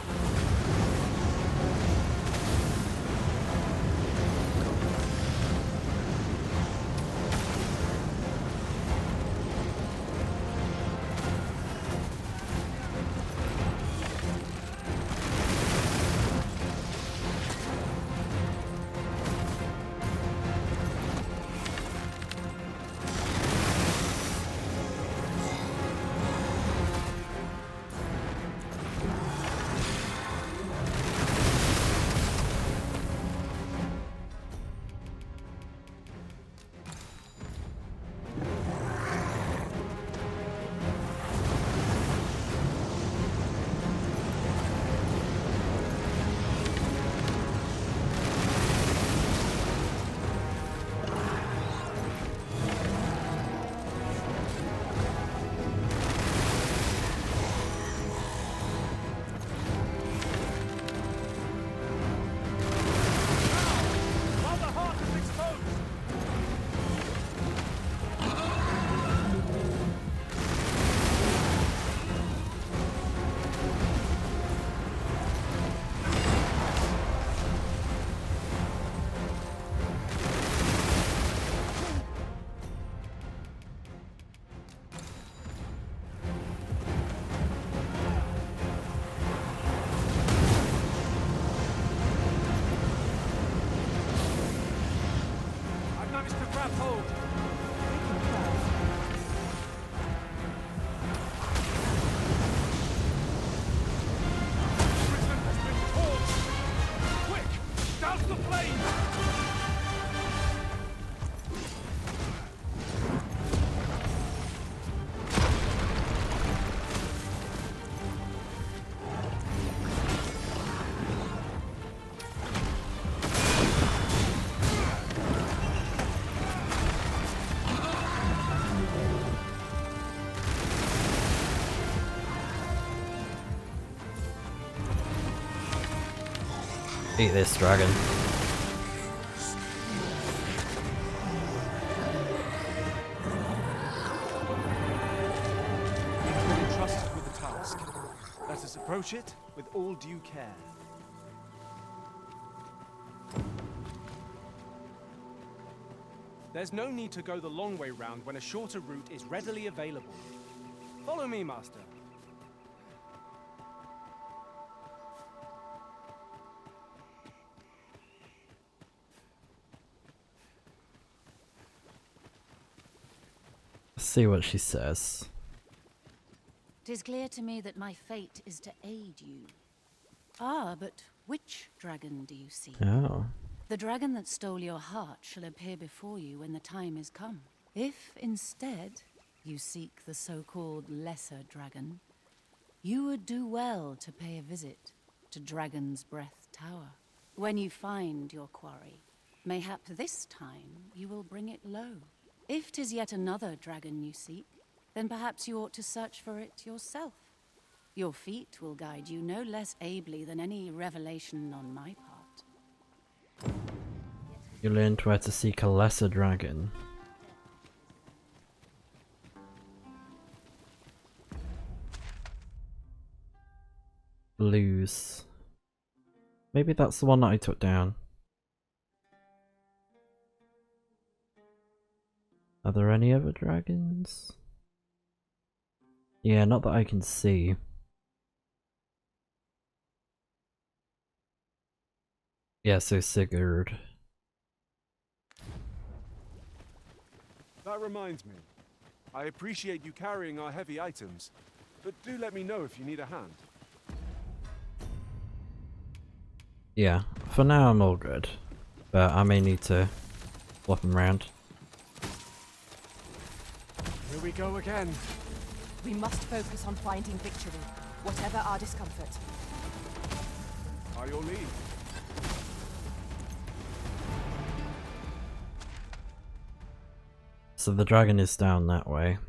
While the heart is exposed! I've managed to grab hold. Prison has been torched! Quick! Douse the flame!
Eat this, dragon.
We've been entrusted with the task. Let us approach it with all due care. There's no need to go the long way round when a shorter route is readily available. Follow me, Master.
See what she says.
'Tis clear to me that my fate is to aid you. Ah, but which dragon do you seek?
Oh.
The dragon that stole your heart shall appear before you when the time is come. If, instead, you seek the so-called lesser dragon, you would do well to pay a visit to Dragon's Breath Tower. When you find your quarry, mayhap this time you will bring it low. If 'tis yet another dragon you seek, then perhaps you ought to search for it yourself. Your feet will guide you no less ably than any revelation on my part.
You learned where to seek a lesser dragon. Lose. Maybe that's the one that I took down. Are there any other dragons? Yeah, not that I can see. Yeah, so Sigurd.
That reminds me. I appreciate you carrying our heavy items, but do let me know if you need a hand.
Yeah, for now I'm all good. But I may need to flop them around.
Here we go again.
We must focus on finding victory, whatever our discomfort.
By your leave.
So the dragon is down that way.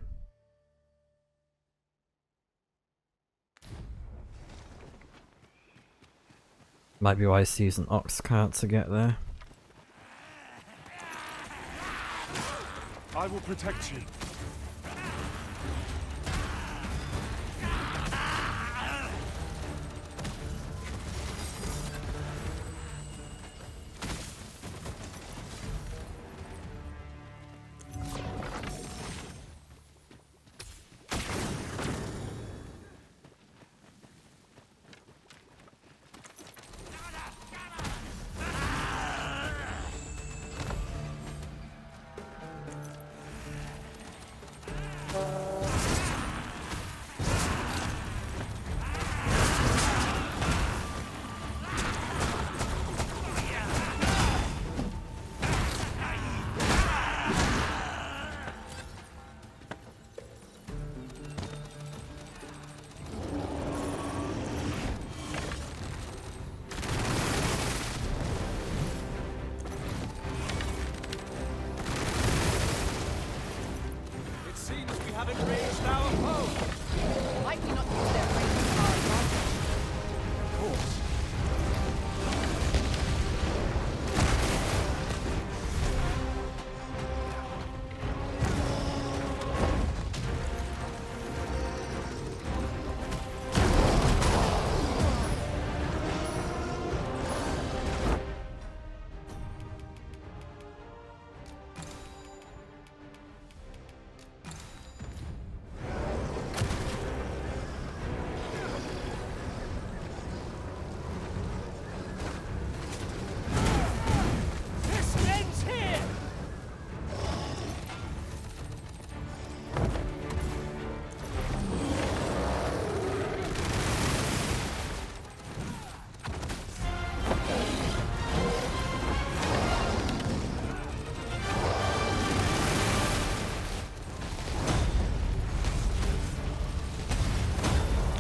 Might be wise to use an ox cart to get there.
I will protect you.
Might we not use their range to our advantage?
Of course.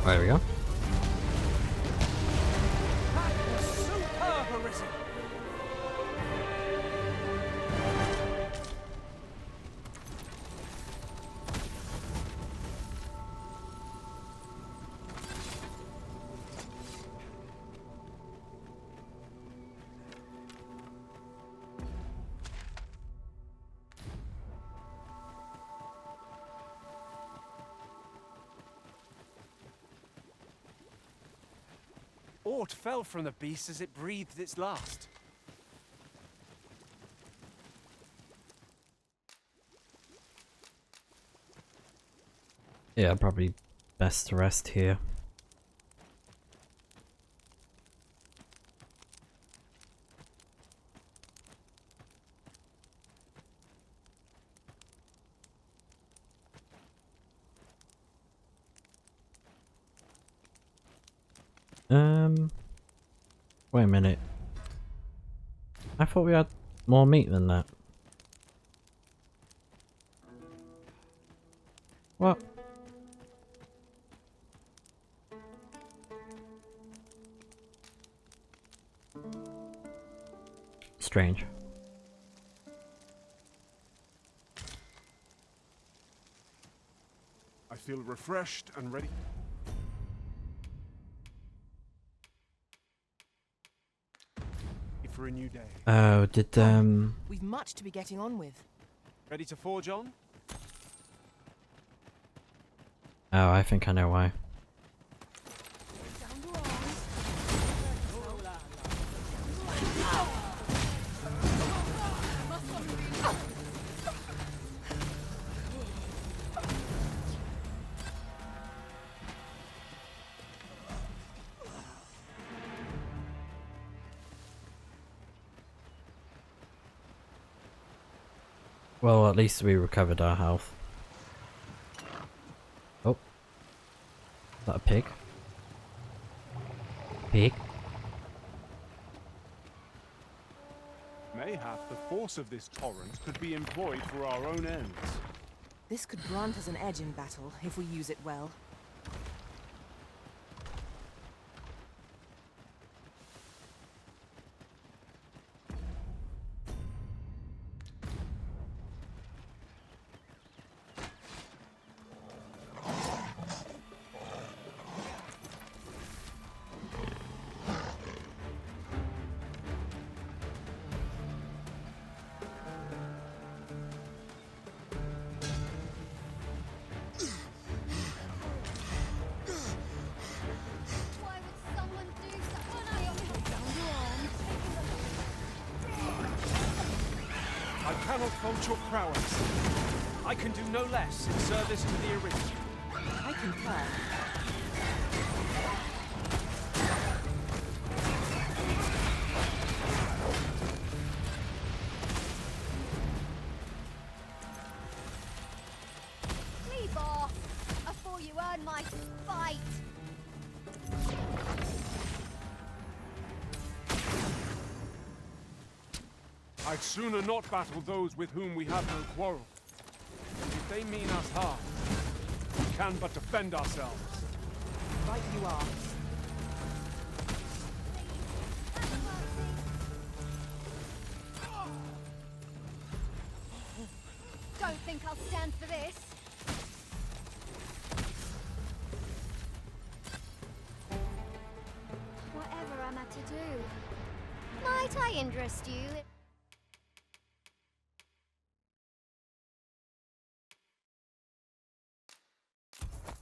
There we go.
That was superb, Arisen. Aught fell from the beast as it breathed its last.
Yeah, probably best to rest here. Wait a minute. I thought we had more meat than that. What? Strange.
I feel refreshed and ready. For a new day.
Oh, did
We've much to be getting on with.
Ready to forge on?
Oh, I think I know why. Well, at least we recovered our health. Oh. Is that a pig? Pig?
Mayhap the force of this torrent could be employed for our own ends.
This could grant us an edge in battle if we use it well.
I cannot fault your prowess. I can do no less in service to the Arisen.
I concur.
Leave off before you earn my spite.
I'd sooner not battle those with whom we have no quarrel. If they mean us harm, we can but defend ourselves.
Right you are.
Don't think I'll stand for this. Whatever am I to do? Might I interest you?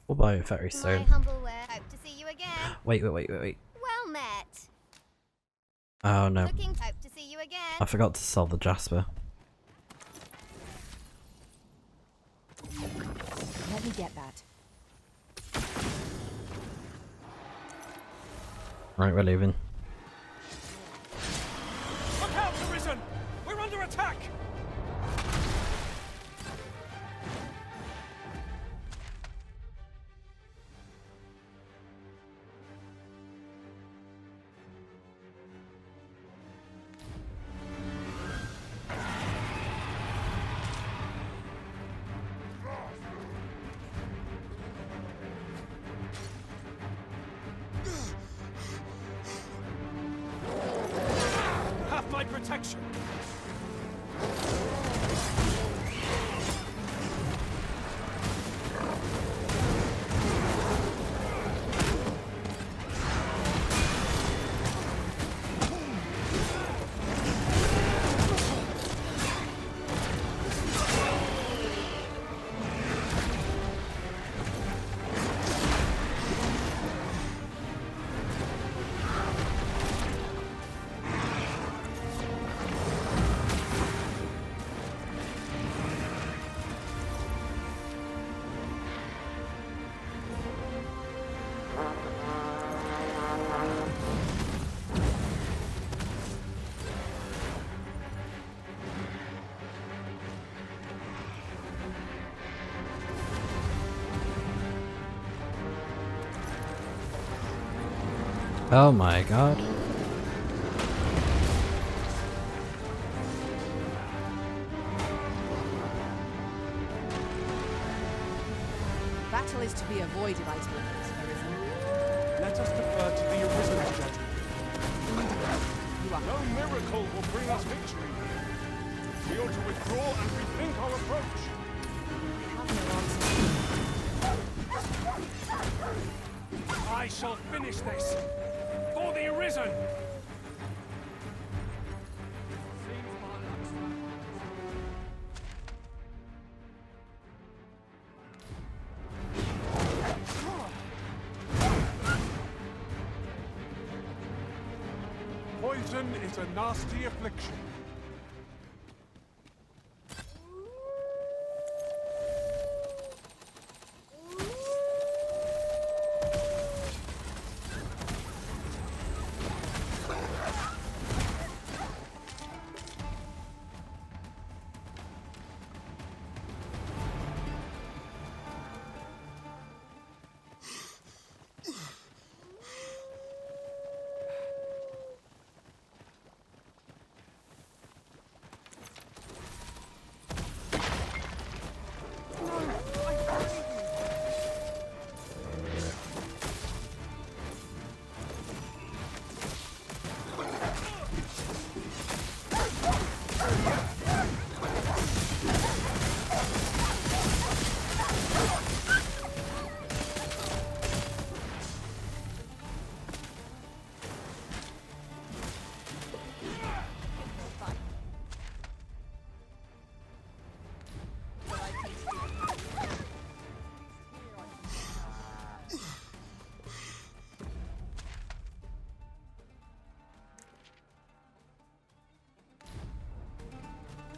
We'll buy it very
My
soon.
humble way. Hope to see you again.
Wait.
Well met.
Oh no.
Looking. Hope to see you again.
I forgot to sell the Jasper.
Let me get that.
Right, we're leaving.
Look out, Arisen! We're under attack!
Oh my god.
Battle is to be avoided, I suppose, Arisen.
Let us defer to the Arisen judgment.
You are
No miracle will bring us victory. We ought to withdraw and rethink our approach. I shall finish this for the Arisen. Poison is a nasty affliction.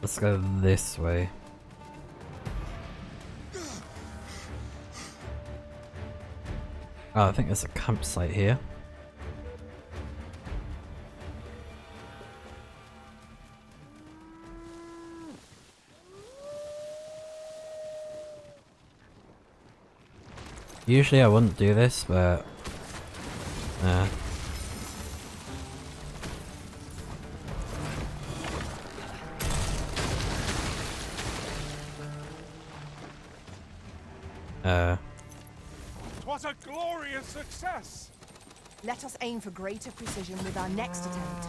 Let's go this way. Oh, I think there's a campsite here. Usually I wouldn't do this, but
Twas a glorious success.
Let us aim for greater precision with our next attempt.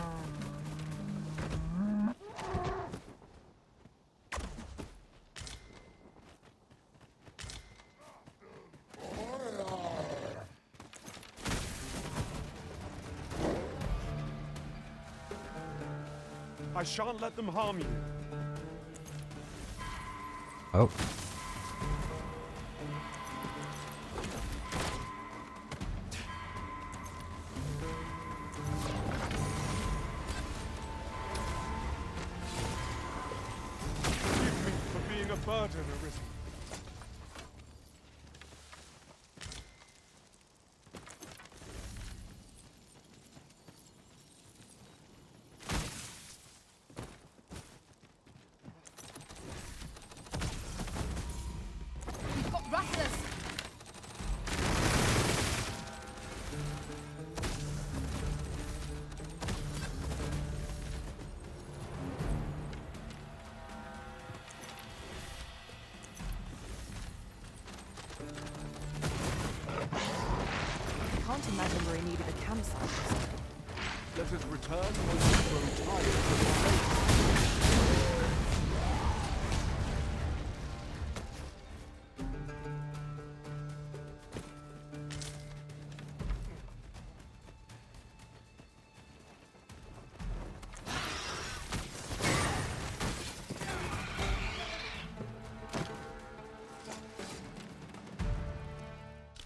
I shan't let them harm you.
oh.
Forgive me for being a burden, Arisen.
We've got rustlers! I can't imagine we're in need of a campsite.
Let us return when we grow tired of our wait.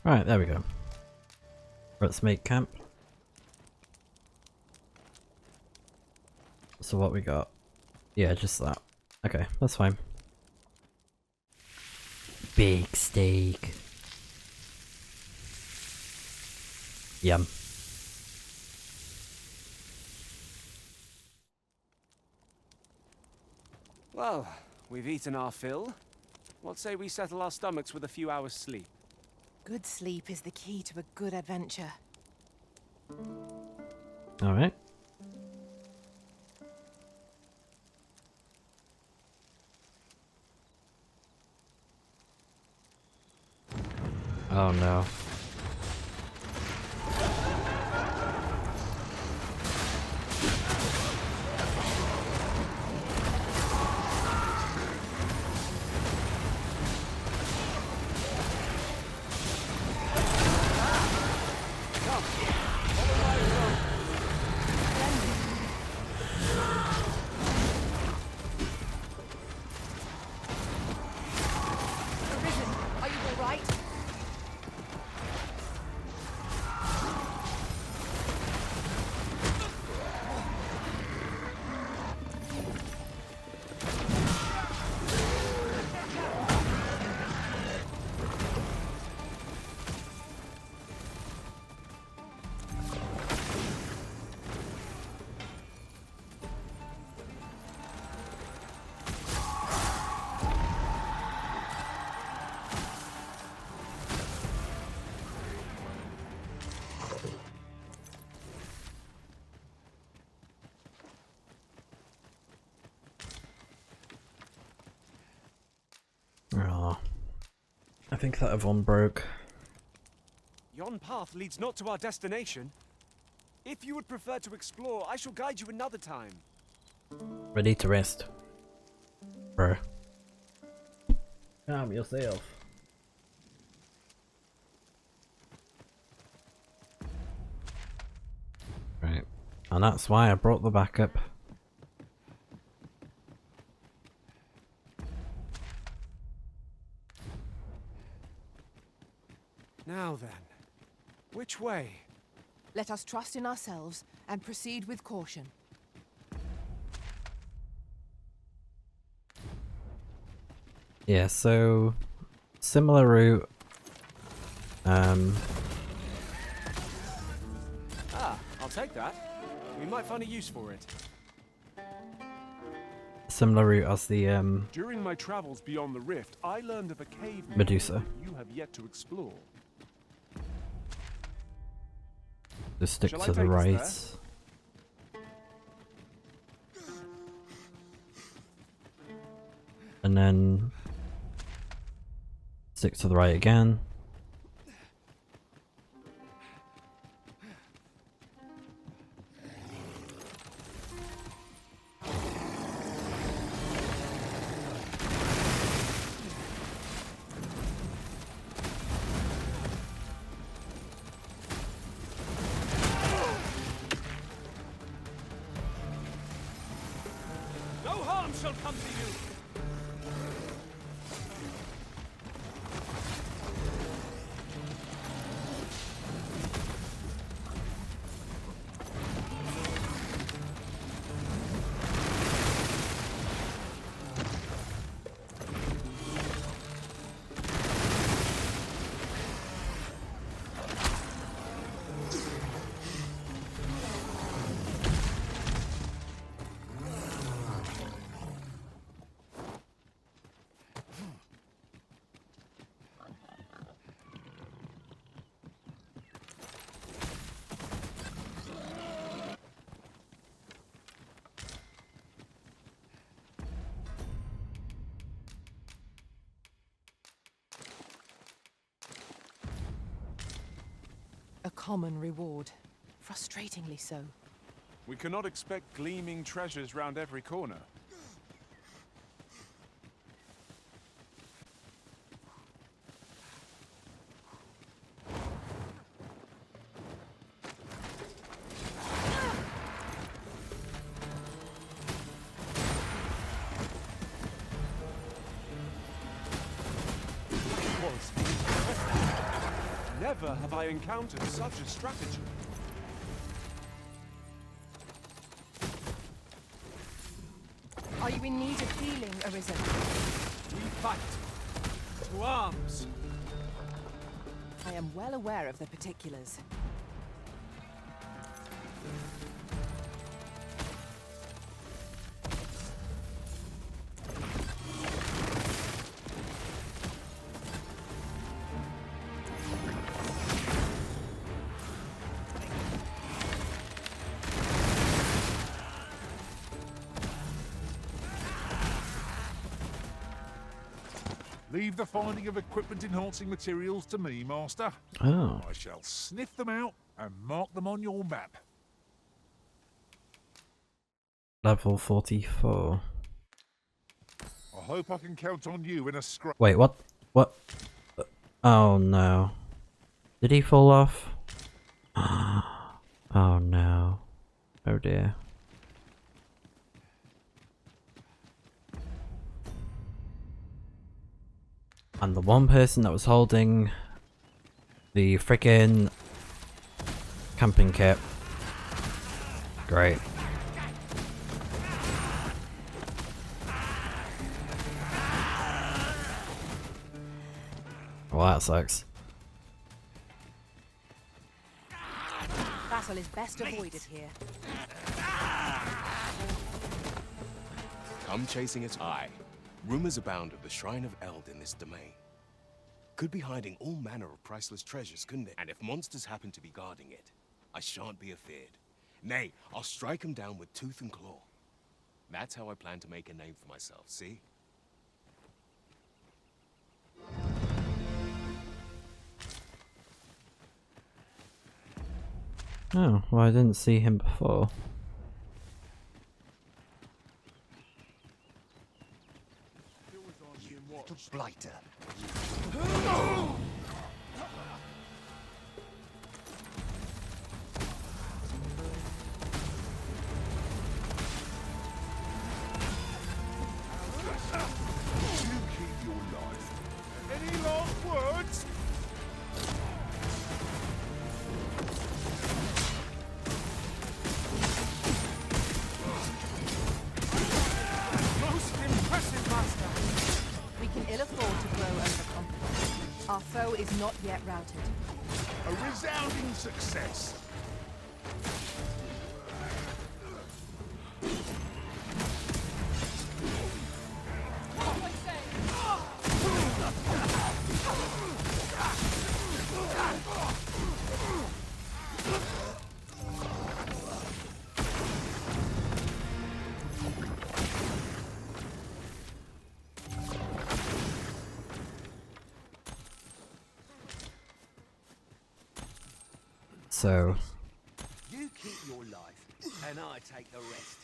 Right, there we go. Let's make camp. So what we got? Yeah, just that. Okay, that's fine. Big steak. Yum.
Well, we've eaten our fill. What say we settle our stomachs with a few hours' sleep?
Good sleep is the key to a good adventure.
Alright. Oh no.
Arisen, are you all right?
Oh. I think that one broke.
Yon path leads not to our destination. If you would prefer to explore, I shall guide you another time.
Ready to rest. Bro. Calm yourself. Right. And that's why I brought the backup.
Now then, which way?
Let us trust in ourselves and proceed with caution.
Yeah, so similar route.
Ah, I'll take that. We might find a use for it.
Similar route as the
During my travels beyond the rift, I learned of a cave
Medusa.
that you have yet to explore.
Just stick
Shall I
to the
take us
right.
there?
And then stick to the right again.
No harm shall come to you!
A common reward. Frustratingly so.
We cannot expect gleaming treasures round every corner. Never have I encountered such a strategy.
Are you in need of healing, Arisen?
We fight! To arms!
I am well aware of the particulars.
Leave the finding of equipment-enhancing materials to me, Master.
Oh.
I shall sniff them out and mark them on your map.
Level 44.
I hope I can count on you in a scrap.
Wait, what? What? Oh no. Did he fall off? Oh no. Oh dear. And the one person that was holding the freaking camping kit. Great. Well, that sucks.
Battle is best avoided here.
Come chasing its eye. Rumors abound of the Shrine of Eld in this domain. Could be hiding all manner of priceless treasures, couldn't it? And if monsters happen to be guarding it, I shan't be afeared. Nay, I'll strike them down with tooth and claw. That's how I plan to make a name for myself, see?
Oh, well, I didn't see him before.
Blighter.
You keep your life. Any last words?
Most impressive, Master.
We can ill afford to grow overconfident. Our foe is not yet routed.
A resounding success.
So,
You keep your life, and I take the rest.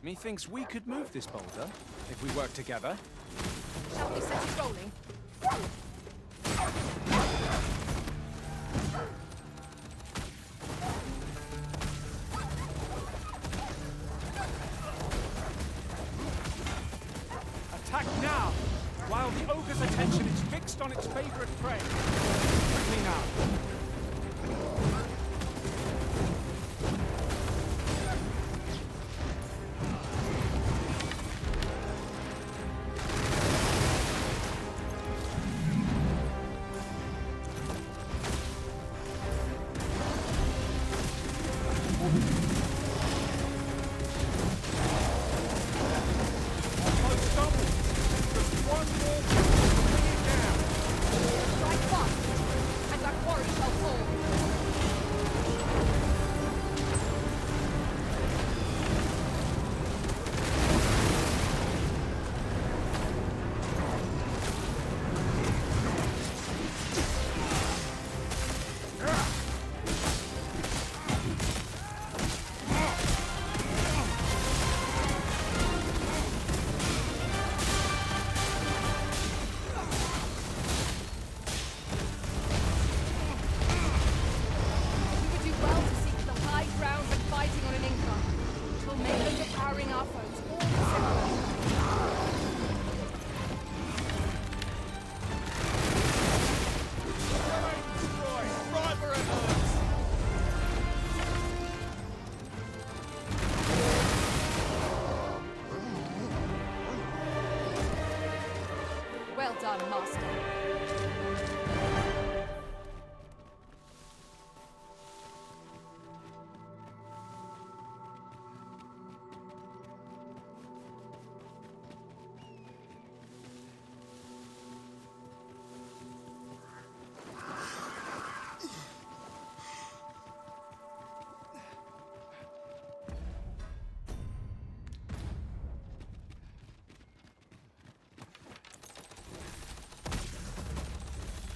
Methinks we could move this boulder if we work together.
Shall we set it rolling?
Attack now, while the ogre's attention is fixed on its favorite prey. Quickly now.
Strike fast, and our quarry shall fall. son, Master.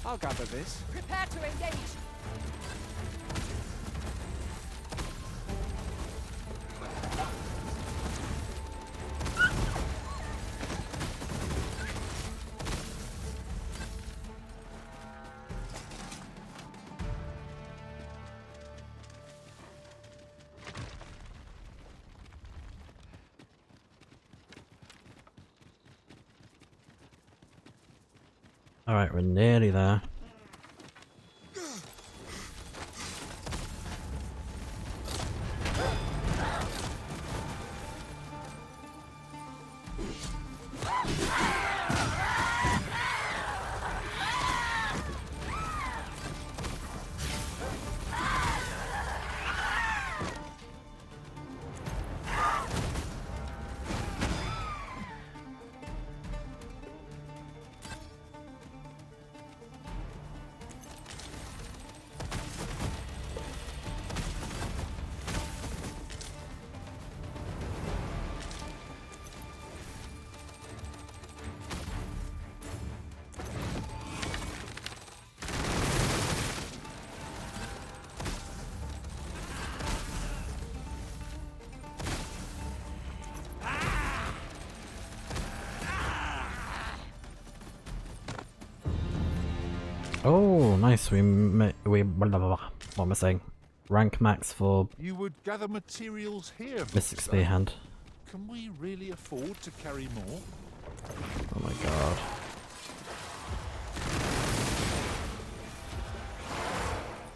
I'll gather this.
Prepare to engage.
Alright, we're nearly there. Oh, nice. We blah, blah, blah. What am I saying? Rank max for
You would gather materials here,
Mystic
Mr.
Spear Hand.
Can we really afford to carry more?
Oh my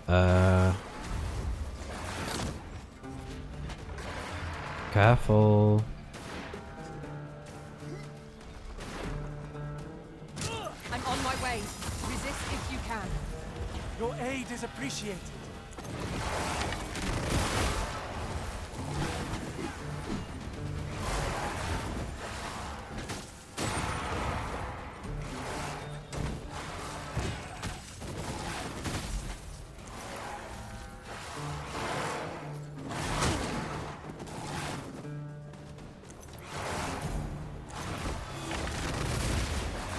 god. Careful.
I'm on my way. Resist if you can.
Your aid is appreciated.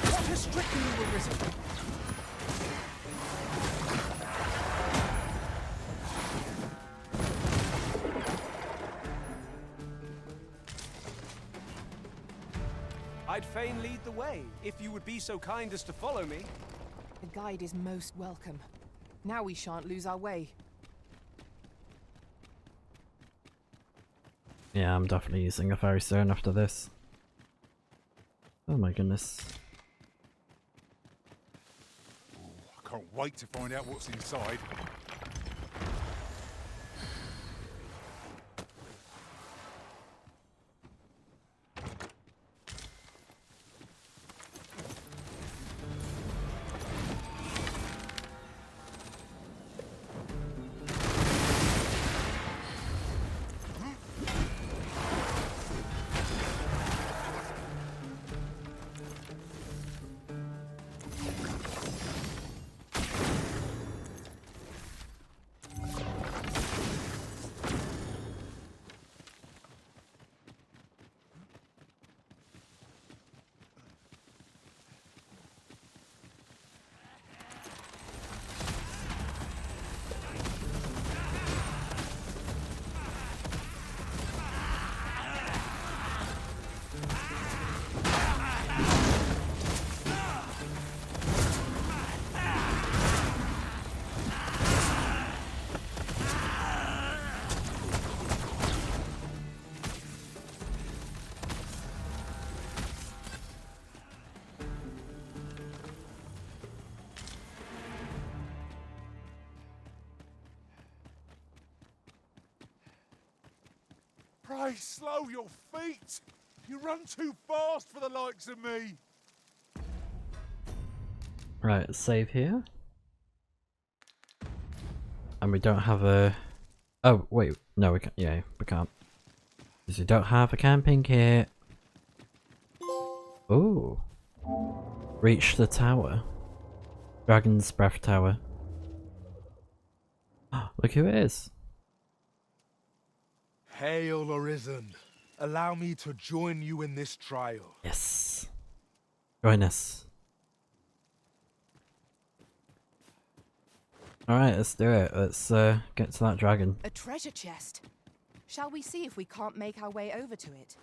What has stricken you, Arisen? I'd fain lead the way, if you would be so kind as to follow me.
The guide is most welcome. Now we shan't lose our way.
Yeah, I'm definitely using a ferry soon after this. Oh my goodness.
I can't wait to find out what's inside. Pray slow your feet! You run too fast for the likes of me!
Right, save here. And we don't have a... Oh, wait. No, we can't. Yeah, we can't. Because we don't have a camping kit. Ooh. Reach the tower. Dragon's Breath Tower. Look who it is.
Hail, Arisen. Allow me to join you in this trial.
Yes. Join us. Alright, let's do it. Let's get to that dragon.
A treasure chest. Shall we see if we can't make our way over to it?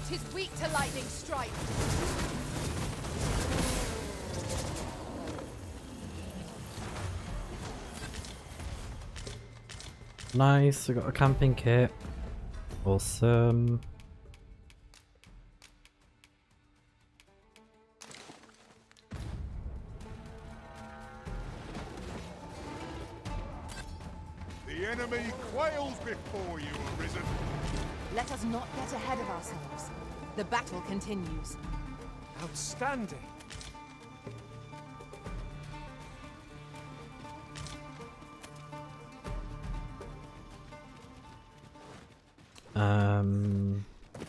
Tis weak to lightning strike.
Nice, we got a camping kit. Awesome.
The enemy quails before you, Arisen.
Let us not get ahead of ourselves. The battle continues.
Outstanding.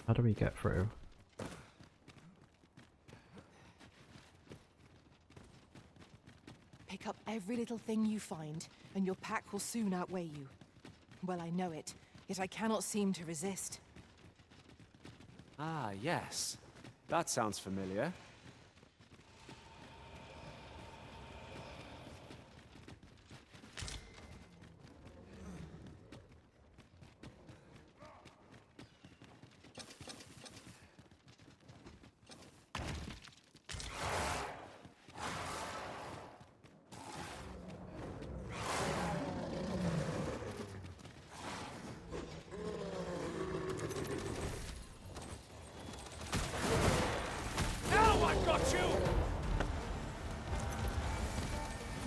How do we get through?
Pick up every little thing you find, and your pack will soon outweigh you. Well, I know it, yet I cannot seem to resist.
Ah, yes. That sounds familiar.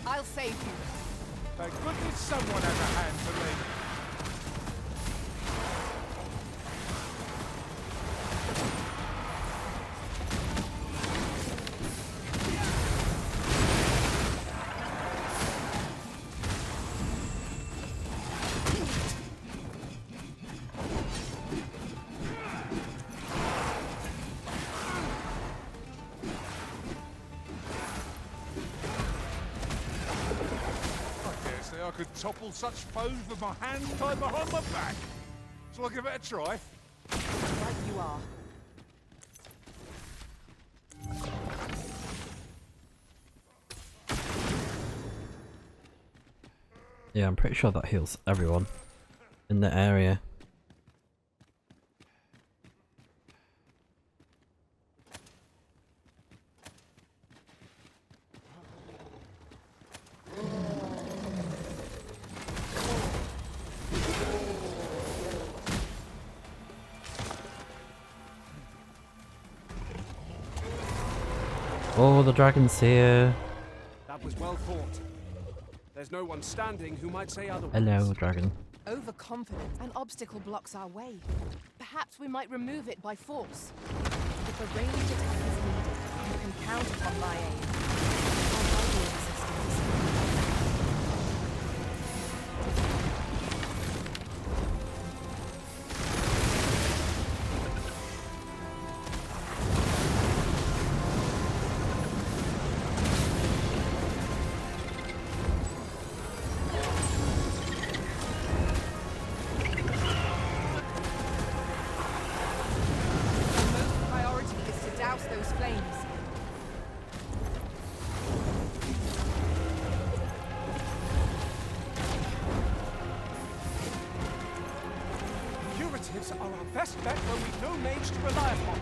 I'll save you.
Thank goodness someone has a hand to lend. I could topple such foes with my hands tied behind my back. Shall I give it a try?
Right you are.
Yeah, I'm pretty sure that heals everyone in the area. Oh, the dragon's here.
That was well fought. There's no one standing who might say otherwise.
Hello, dragon.
Overconfidence. An obstacle blocks our way. Perhaps we might remove it by force. If a ranged attack is needed, you can count upon my aid. I'll find your resistance. Those flames.
Curatives are our best bet when we've no mage to rely upon.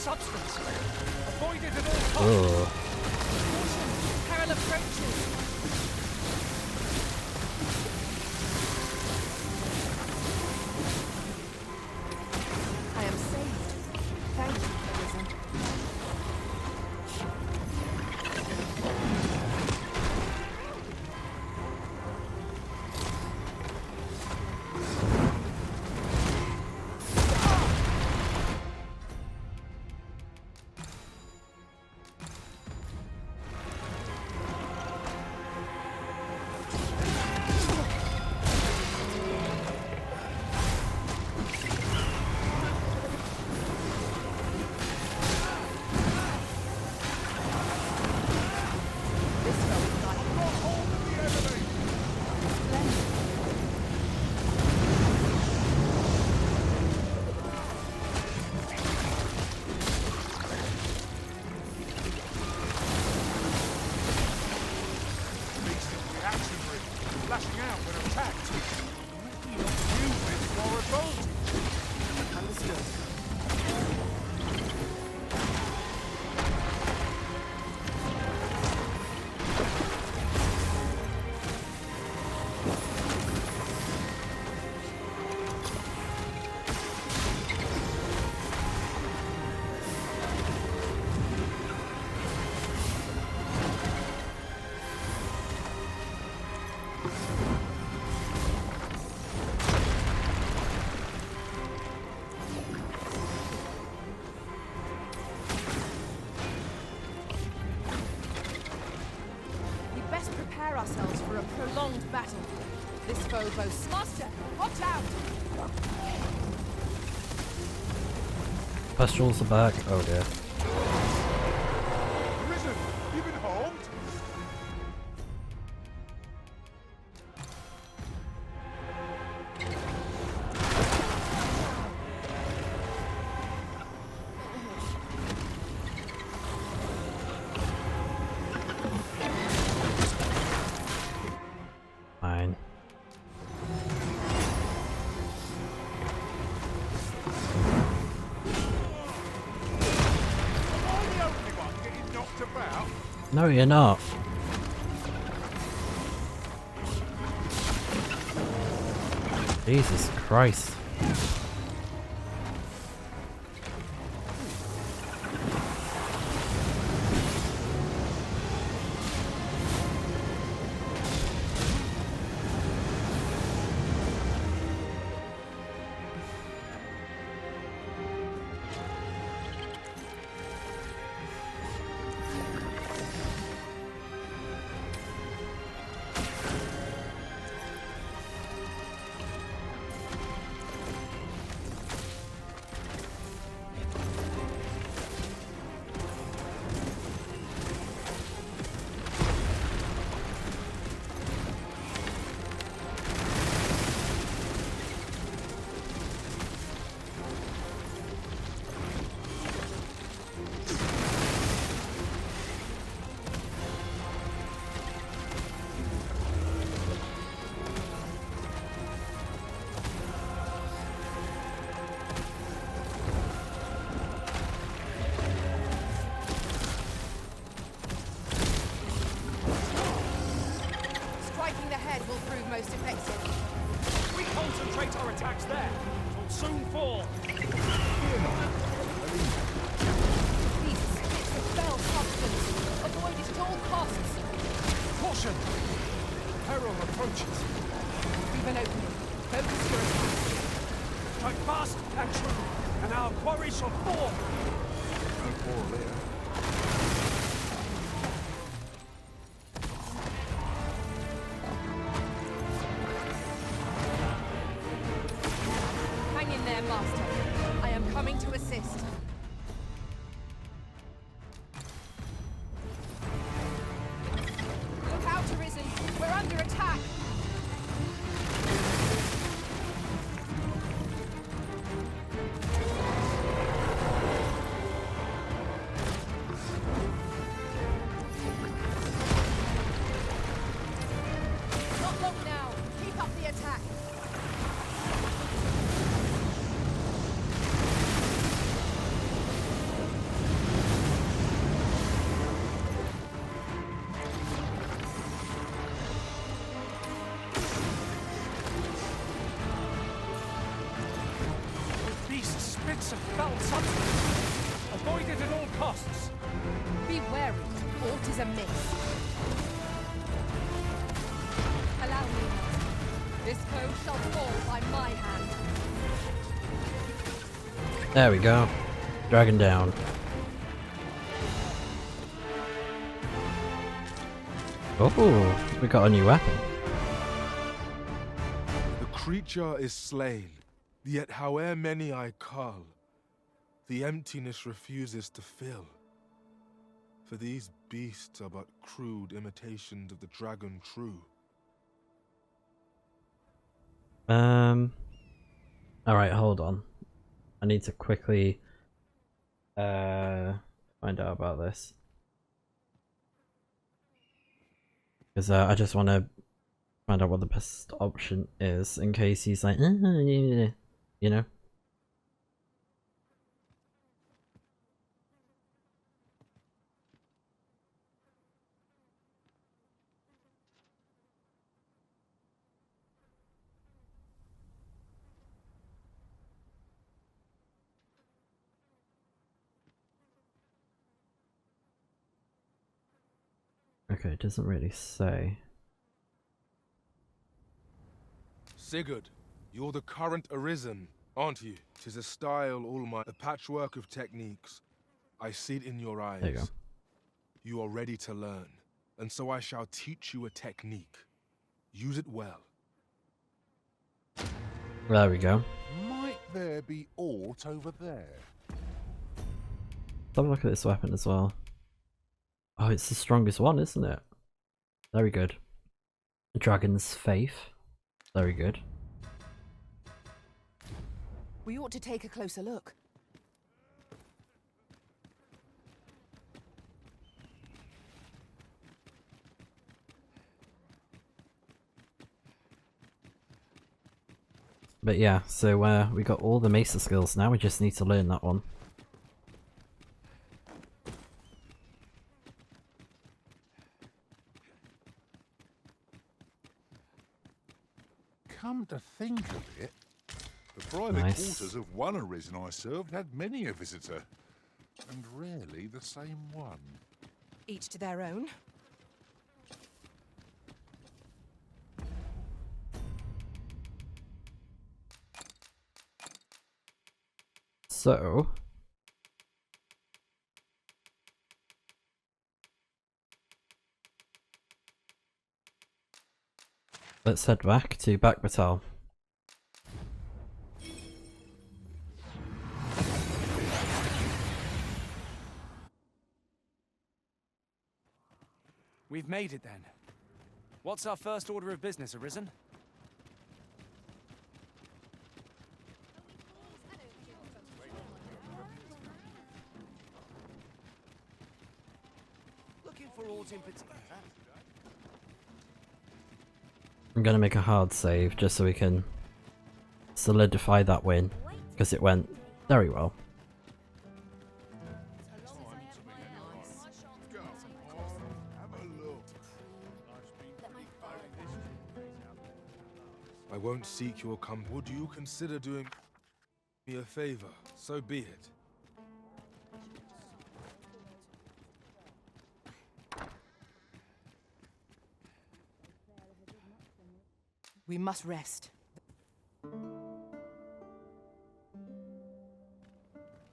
substance. Avoid it at all costs.
Ugh.
Caution! Peril approaches.
I am saved. Thank you, Arisen.
Flashing out when attacked. You don't use it for advantage. Understood.
We best prepare ourselves for a prolonged battle. This foe boasts... Master, watch out!
Pustules are back. Oh dear.
Risen, you been harmed?
Fine. No, you're not. Jesus Christ.
Striking the head will prove most effective.
We concentrate our attacks there. We'll soon fall.
These spits of fell substance. Avoid it at all costs.
Caution! Peril approaches.
We've an opening. Focus your attack.
Strike fast and true, and our quarry shall fall.
No quarrel there.
Hang in there, Master. I am coming to assist. Look out, Arisen. We're under attack. Not long now. Keep up the attack.
bits of foul substance. Avoid it at all costs.
Be wary. Aught is amiss. Allow me, master. This foe shall fall by my hand.
There we go. Dragon down. Oh, we got a new weapon.
The creature is slain, yet howe'er many I cull, the emptiness refuses to fill. For these beasts are but crude imitations of the dragon true.
Alright, hold on. I need to quickly find out about this. Because I just want to find out what the best option is in case he's like, you know? Okay, it doesn't really say.
Sigurd, you're the current Arisen, aren't you? 'Tis a style all my... a patchwork of techniques. I see it in your eyes.
There you go.
You are ready to learn, and so I shall teach you a technique. Use it well.
There we go.
Might there be aught over there?
Let's have a look at this weapon as well. Oh, it's the strongest one, isn't it? Very good. Dragon's Faith. Very good.
We ought to take a closer look.
But yeah, so we got all the Mesa skills now, we just need to learn that one.
Come to think of it, the private
Nice.
quarters of one Arisen I served had many a visitor, and rarely the same one.
Each to their own.
So... let's head back to Batal.
We've made it then. What's our first order of business, Arisen?
Looking for aught in particular?
I'm gonna make a hard save just so we can solidify that win, because it went very well.
I won't seek your company. Would you consider doing me a favor? So be it.
We must rest.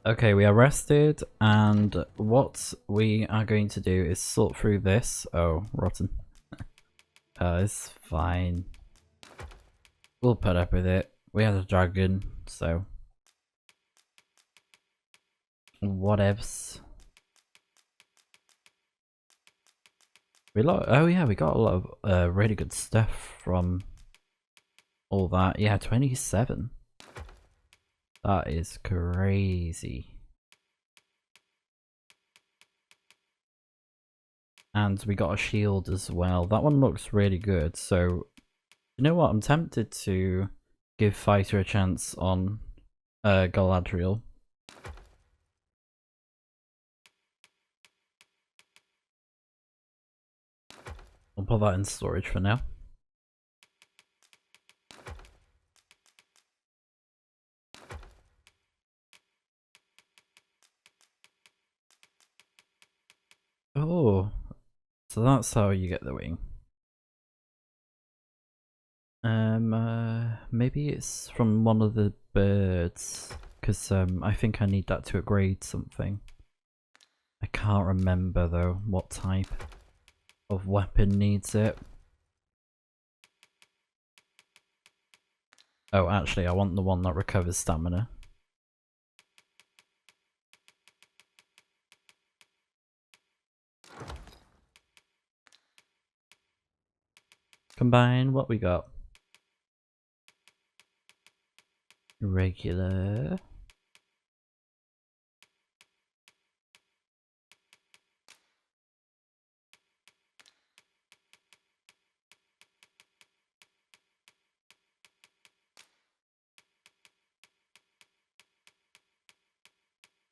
Okay, we are rested, and what we are going to do is sort through this. Oh, rotten. It's fine. We'll put up with it. We have a dragon, so... whatevs. Oh yeah, we got a lot of really good stuff from all that. Yeah, 27. That is crazy. And we got a shield as well. That one looks really good. So, you know what? I'm tempted to give Fighter a chance on Galadriel. I'll put that in storage for now. so that's how you get the wing. Maybe it's from one of the birds, because I think I need that to upgrade something. I can't remember though what type of weapon needs it. Oh, actually, I want the one that recovers stamina. Combine what we got. Regular.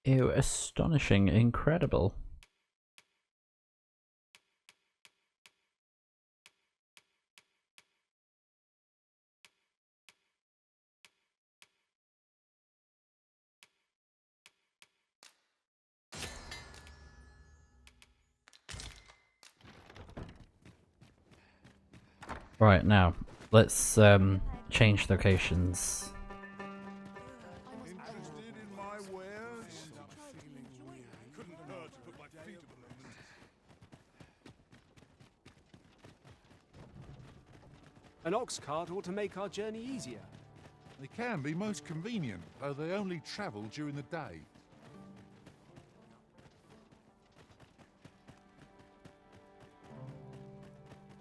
Ew, astonishing, incredible. Right, now, let's change locations.
An ox cart ought to make our journey easier.
They can be most convenient, though they only travel during the day.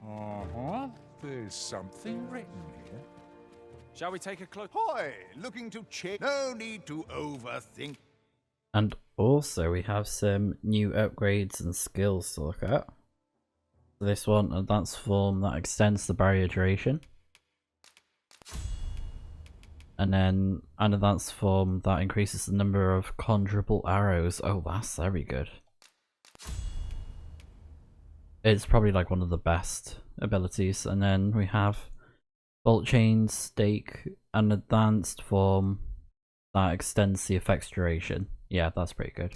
Uh-huh. There's something written here.
Shall we take a cloak?
Hoy! Looking to check. No need to overthink.
And also we have some new upgrades and skills to look at. This one, advanced form that extends the barrier duration. And then an advanced form that increases the number of conjurable arrows. Oh, that's very good. It's probably like one of the best abilities. And then we have bolt chain, stake, an advanced form that extends the effect's duration. Yeah, that's pretty good.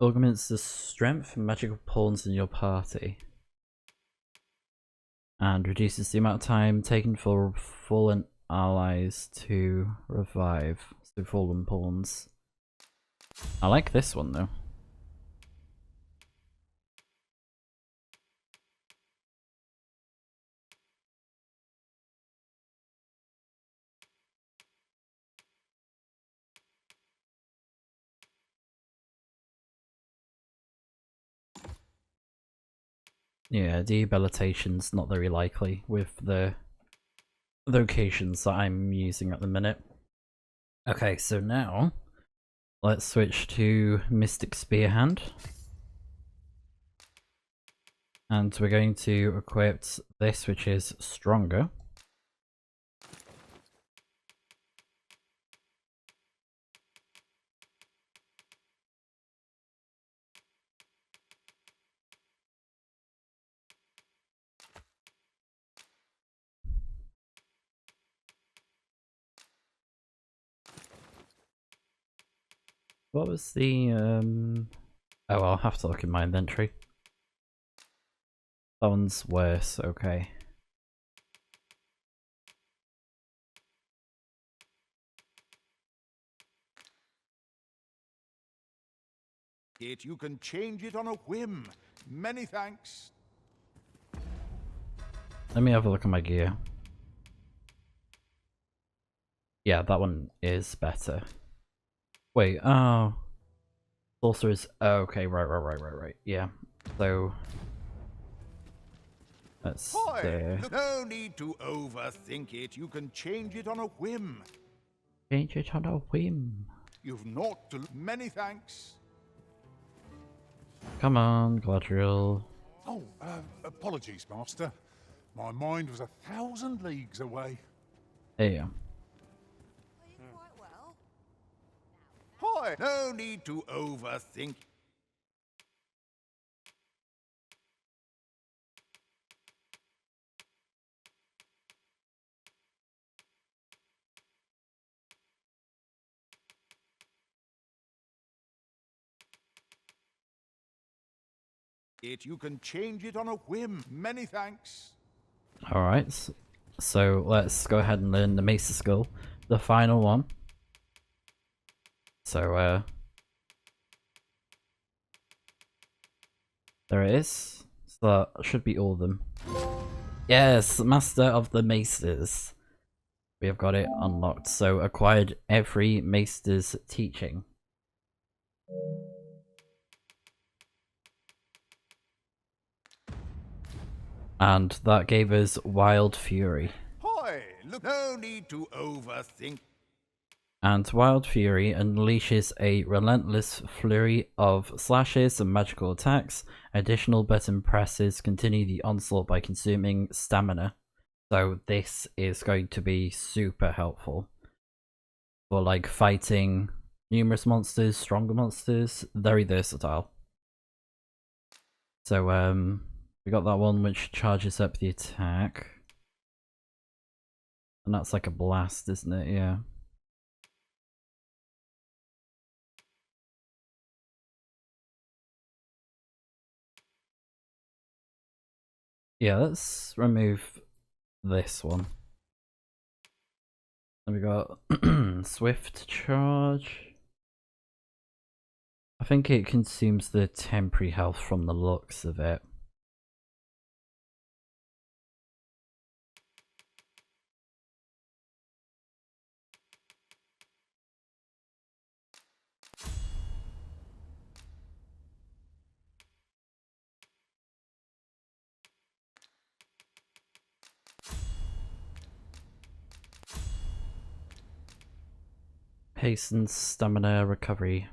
Augments the strength and magical pawns in your party. And reduces the amount of time taken for fallen allies to revive. So fallen pawns. I like this one though. Yeah, debilitation's not very likely with the locations that I'm using at the minute. Okay, so now let's switch to Mystic Spearhand. And we're going to equip this, which is stronger. What was the oh, I'll have to look in my inventory. That one's worse, okay.
You can change it on a whim. Many thanks.
Let me have a look at my gear. Yeah, that one is better. Wait, oh. Sorcerer's, oh, okay, right. Yeah, so that's there.
No need to overthink it. You can change it on a whim.
Change it on a whim.
You've not to... Many thanks.
Come on, Gladriel.
Oh, apologies, Master. My mind was 1,000 leagues away.
There you go.
Hoy! No need to overthink. You can change it on a whim. Many thanks.
Alright, so let's go ahead and learn the Mesa skill, the final one. So, there it is. So that should be all of them. Yes, Master of the Maesters. We have got it unlocked. So, acquired every Maester's teaching. And that gave us Wild Fury.
Hoy, look, no need to overthink.
And Wild Fury unleashes a relentless flurry of slashes and magical attacks. Additional button presses continue the onslaught by consuming stamina. So this is going to be super helpful for like fighting numerous monsters, stronger monsters, very versatile. So we got that one which charges up the attack. And that's like a blast, isn't it? Yeah. Yeah, let's remove this one. Then we got Swift Charge. I think it consumes the temporary health from the looks of it. Hastens stamina recovery.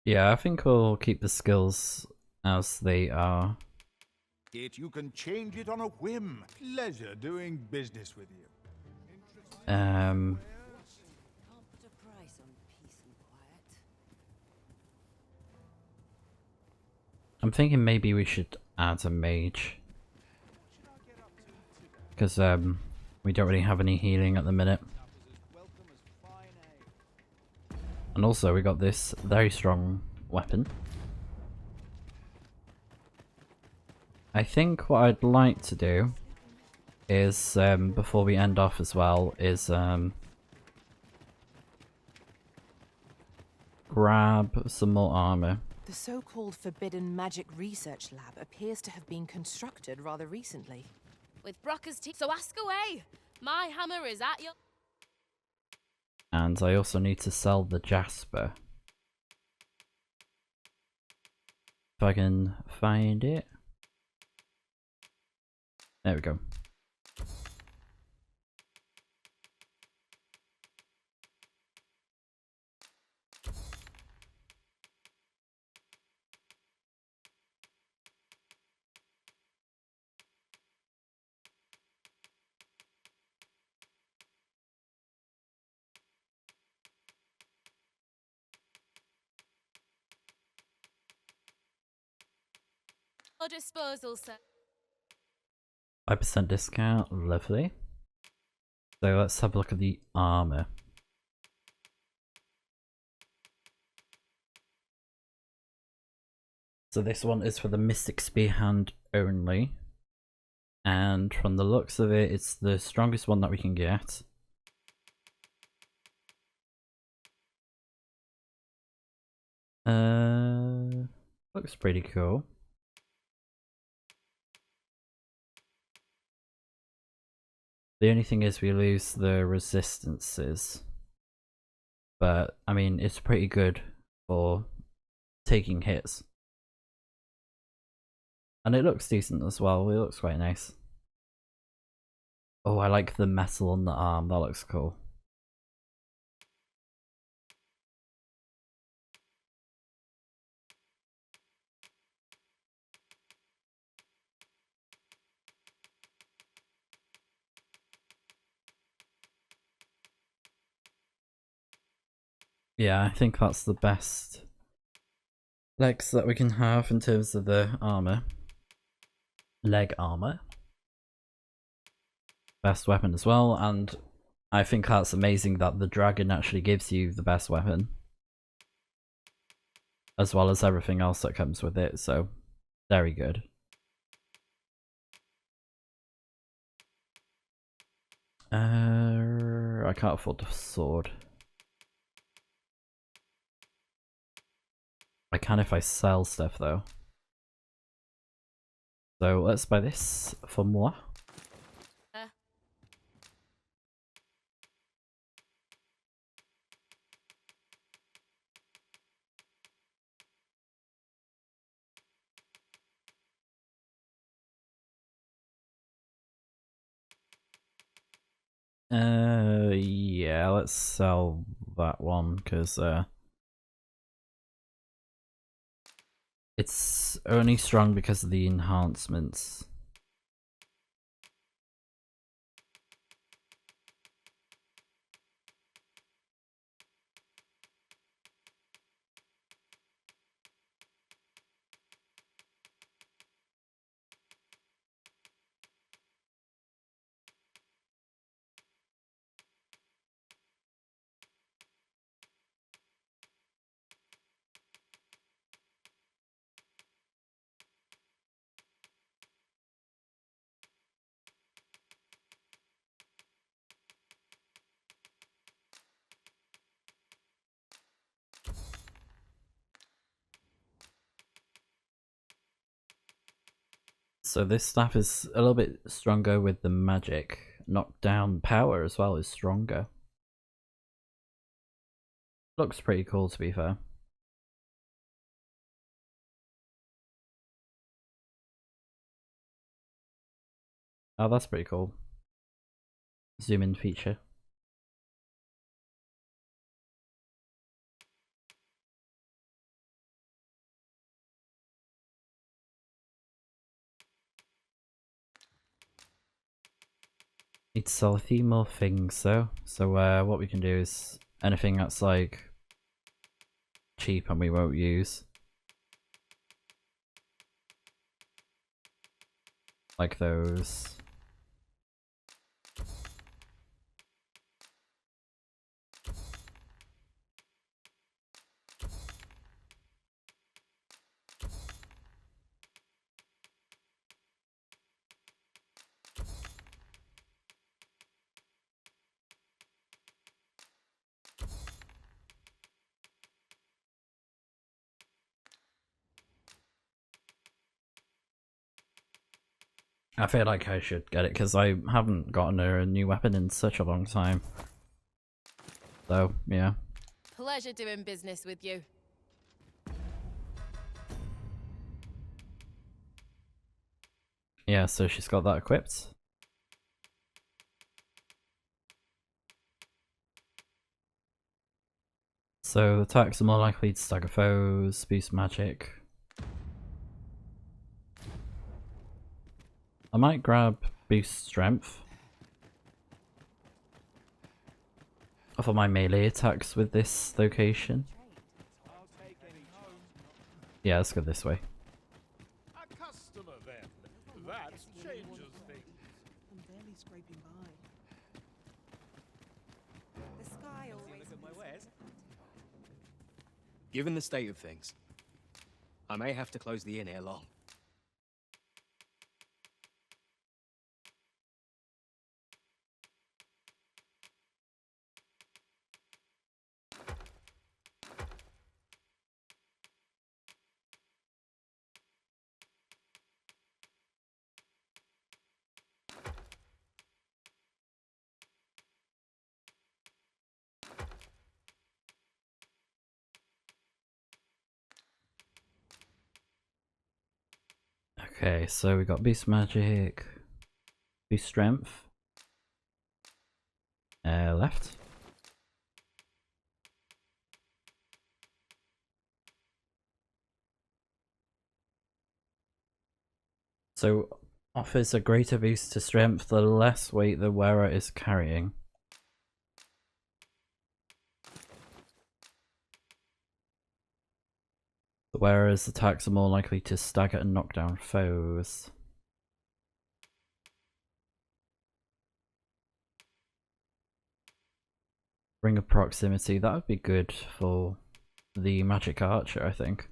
Yeah, I think we'll keep the skills as they are.
You can change it on a whim. Pleasure doing business with you.
Um, I'm thinking maybe we should add a mage. Because we don't really have any healing at the minute. And also we got this very strong weapon. I think what I'd like to do is, before we end off as well, is grab some more armor.
The so-called Forbidden Magic Research Lab appears to have been constructed rather recently.
With Brocker's team, so ask away. My hammer is at your...
And I also need to sell the Jasper. If I can find it. There we go.
Your disposal, sir.
5% discount, lovely. So let's have a look at the armor. So this one is for the Mystic Spear Hand only. And from the looks of it, it's the strongest one that we can get. Looks pretty cool. The only thing is we lose the resistances. But, I mean, it's pretty good for taking hits. And it looks decent as well, it looks quite nice. Oh, I like the metal on the arm, that looks cool. Yeah, I think that's the best legs that we can have in terms of the armor. Leg armor. Best weapon as well, and I think that's amazing that the dragon actually gives you the best weapon. As well as everything else that comes with it, so very good. I can't afford the sword. I can if I sell stuff though. So let's buy this for moi. Yeah, let's sell that one because it's only strong because of the enhancements. So this staff is a little bit stronger with the magic. Knockdown power as well is stronger. Looks pretty cool to be fair. Oh, that's pretty cool. Zoom in feature. Need to sell a few more things though. So what we can do is anything that's like cheap and we won't use. Like those. I feel like I should get it because I haven't gotten a new weapon in such a long time. So, yeah.
Pleasure doing business with you.
Yeah, so she's got that equipped. So attacks are more likely to stagger foes, boost magic. I might grab boost strength for my melee attacks with this location. Yeah, let's go this way.
A customer then. That changes things.
I'm barely scraping by. The sky always
Given the state of things, I may have to close the inn ere long.
Okay, so we got boost magic, boost strength. Left. So offers a greater boost to strength the less weight the wearer is carrying. whereas attacks are more likely to stagger and knock down foes. Ring of proximity, that would be good for the magic archer, I think.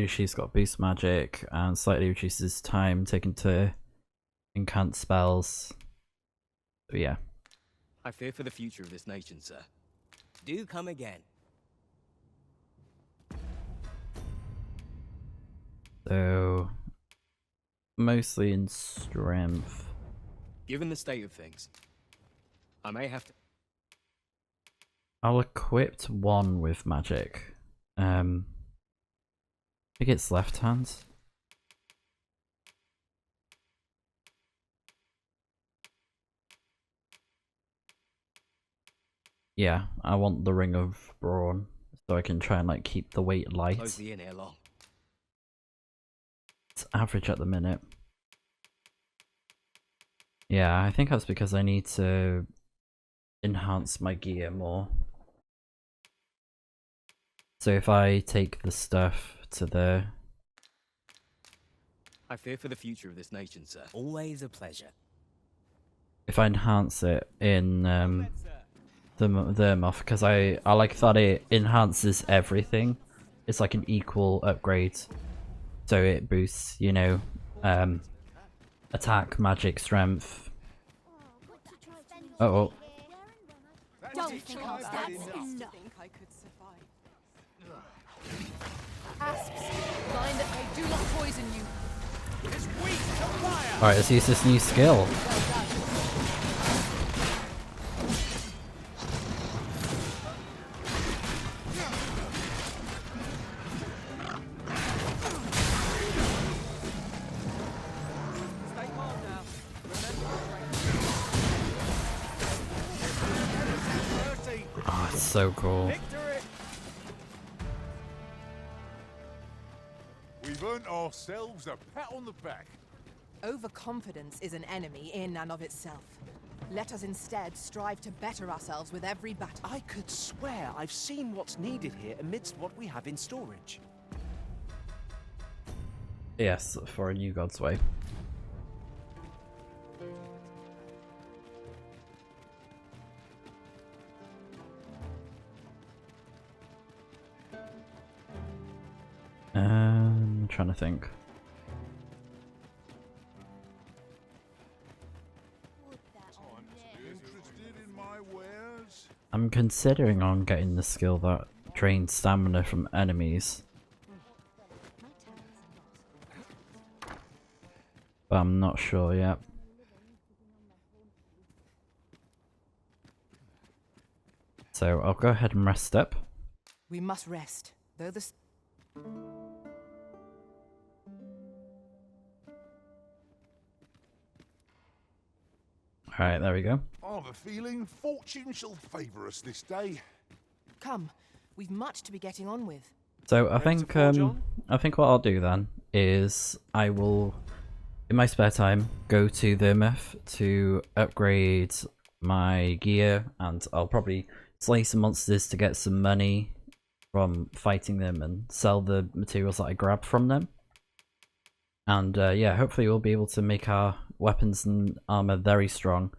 She's got boost magic and slightly reduces time taken to incant spells. So yeah.
I fear for the future of this nation, sir. Do come again.
So mostly in strength.
Given the state of things, I may have to...
I'll equip one with magic. I think it's left hand. Yeah, I want the Ring of Brawn so I can try and like keep the weight light.
Close the inn here long.
It's average at the minute. Yeah, I think that's because I need to enhance my gear more. So if I take the stuff to the...
I fear for the future of this nation, sir. Always a pleasure.
If I enhance it in the muff, because I like that it enhances everything. It's like an equal upgrade. So it boosts, you know, attack, magic, strength. Uh-oh.
Don't think I could survive. Asps, blind that they do not poison you.
It's weak to fire.
Alright, let's use this new skill. Oh, it's so cool.
We've earned ourselves a pat on the back.
Overconfidence is an enemy in and of itself. Let us instead strive to better ourselves with every battle.
I could swear I've seen what's needed here amidst what we have in storage.
Yes, for a new God's Way. I'm trying to think. I'm considering on getting the skill that drains stamina from enemies. But I'm not sure yet. So I'll go ahead and rest up.
We must rest, though the...
Alright, there we go.
I've a feeling fortune shall favour us this day.
Come, we've much to be getting on with.
So I think what I'll do then is I will, in my spare time, go to the myth to upgrade my gear, and I'll probably slay some monsters to get some money from fighting them and sell the materials that I grab from them. And yeah, hopefully we'll be able to make our weapons and armor very strong.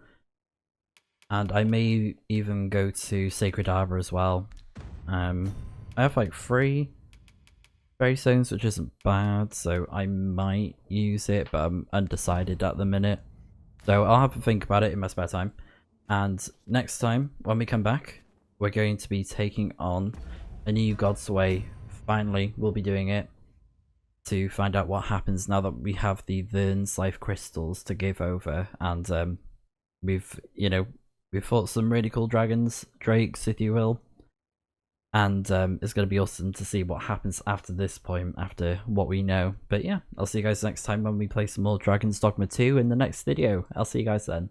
And I may even go to Sacred Arbor as well. I have like 3 Fairy Stones, which isn't bad, so I might use it, but I'm undecided at the minute. So I'll have to think about it in my spare time. And next time, when we come back, we're going to be taking on a new God's Way. Finally, we'll be doing it to find out what happens now that we have the Vern's Life Crystals to give over. And we've fought some really cool dragons, drakes, if you will. And it's going to be awesome to see what happens after this point, after what we know. But yeah, I'll see you guys next time when we play some more Dragon's Dogma 2 in the next video. I'll see you guys then.